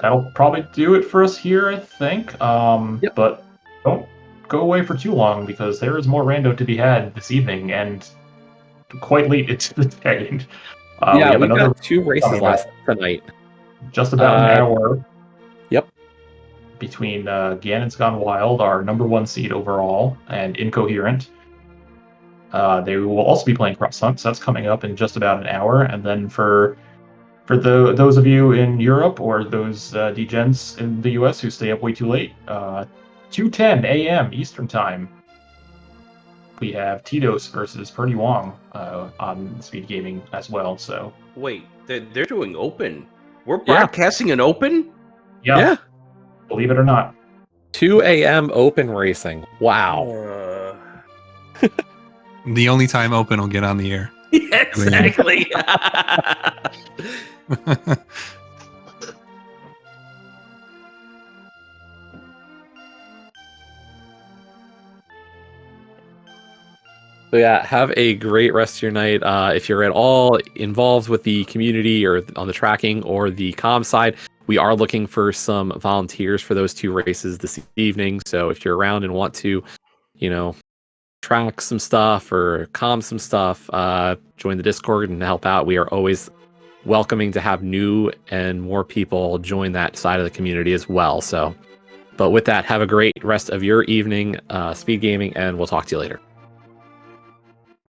that'll probably do it for us here, I think. But don't go away for too long, because there is more rando to be had this evening, and quite late into the day. We have another 2 races tonight. Just about an hour. Yep. Between Ganon's Gone Wild, our #1 seed overall, and Incoherent. They will also be playing Cross Hunt, so that's coming up in just about an hour. And then for those of you in Europe, or those degens in the US who stay up way too late, 2:10 a.m. Eastern Time, we have Tito's versus Purdy Wong on SpeedGaming as well. So wait, they're doing open. We're broadcasting an open? Yeah. Believe it or not. 2 a.m. open racing. Wow. The only time open will get on the air. Yeah, exactly. So yeah, have a great rest of your night. If you're at all involved with the community or on the tracking or the comm side, we are looking for some volunteers for those 2 races this evening. So if you're around and want to, track some stuff or comm some stuff, join the Discord and help out. We are always welcoming to have new and more people join that side of the community as well. So, but with that, have a great rest of your evening, SpeedGaming, and we'll talk to you later.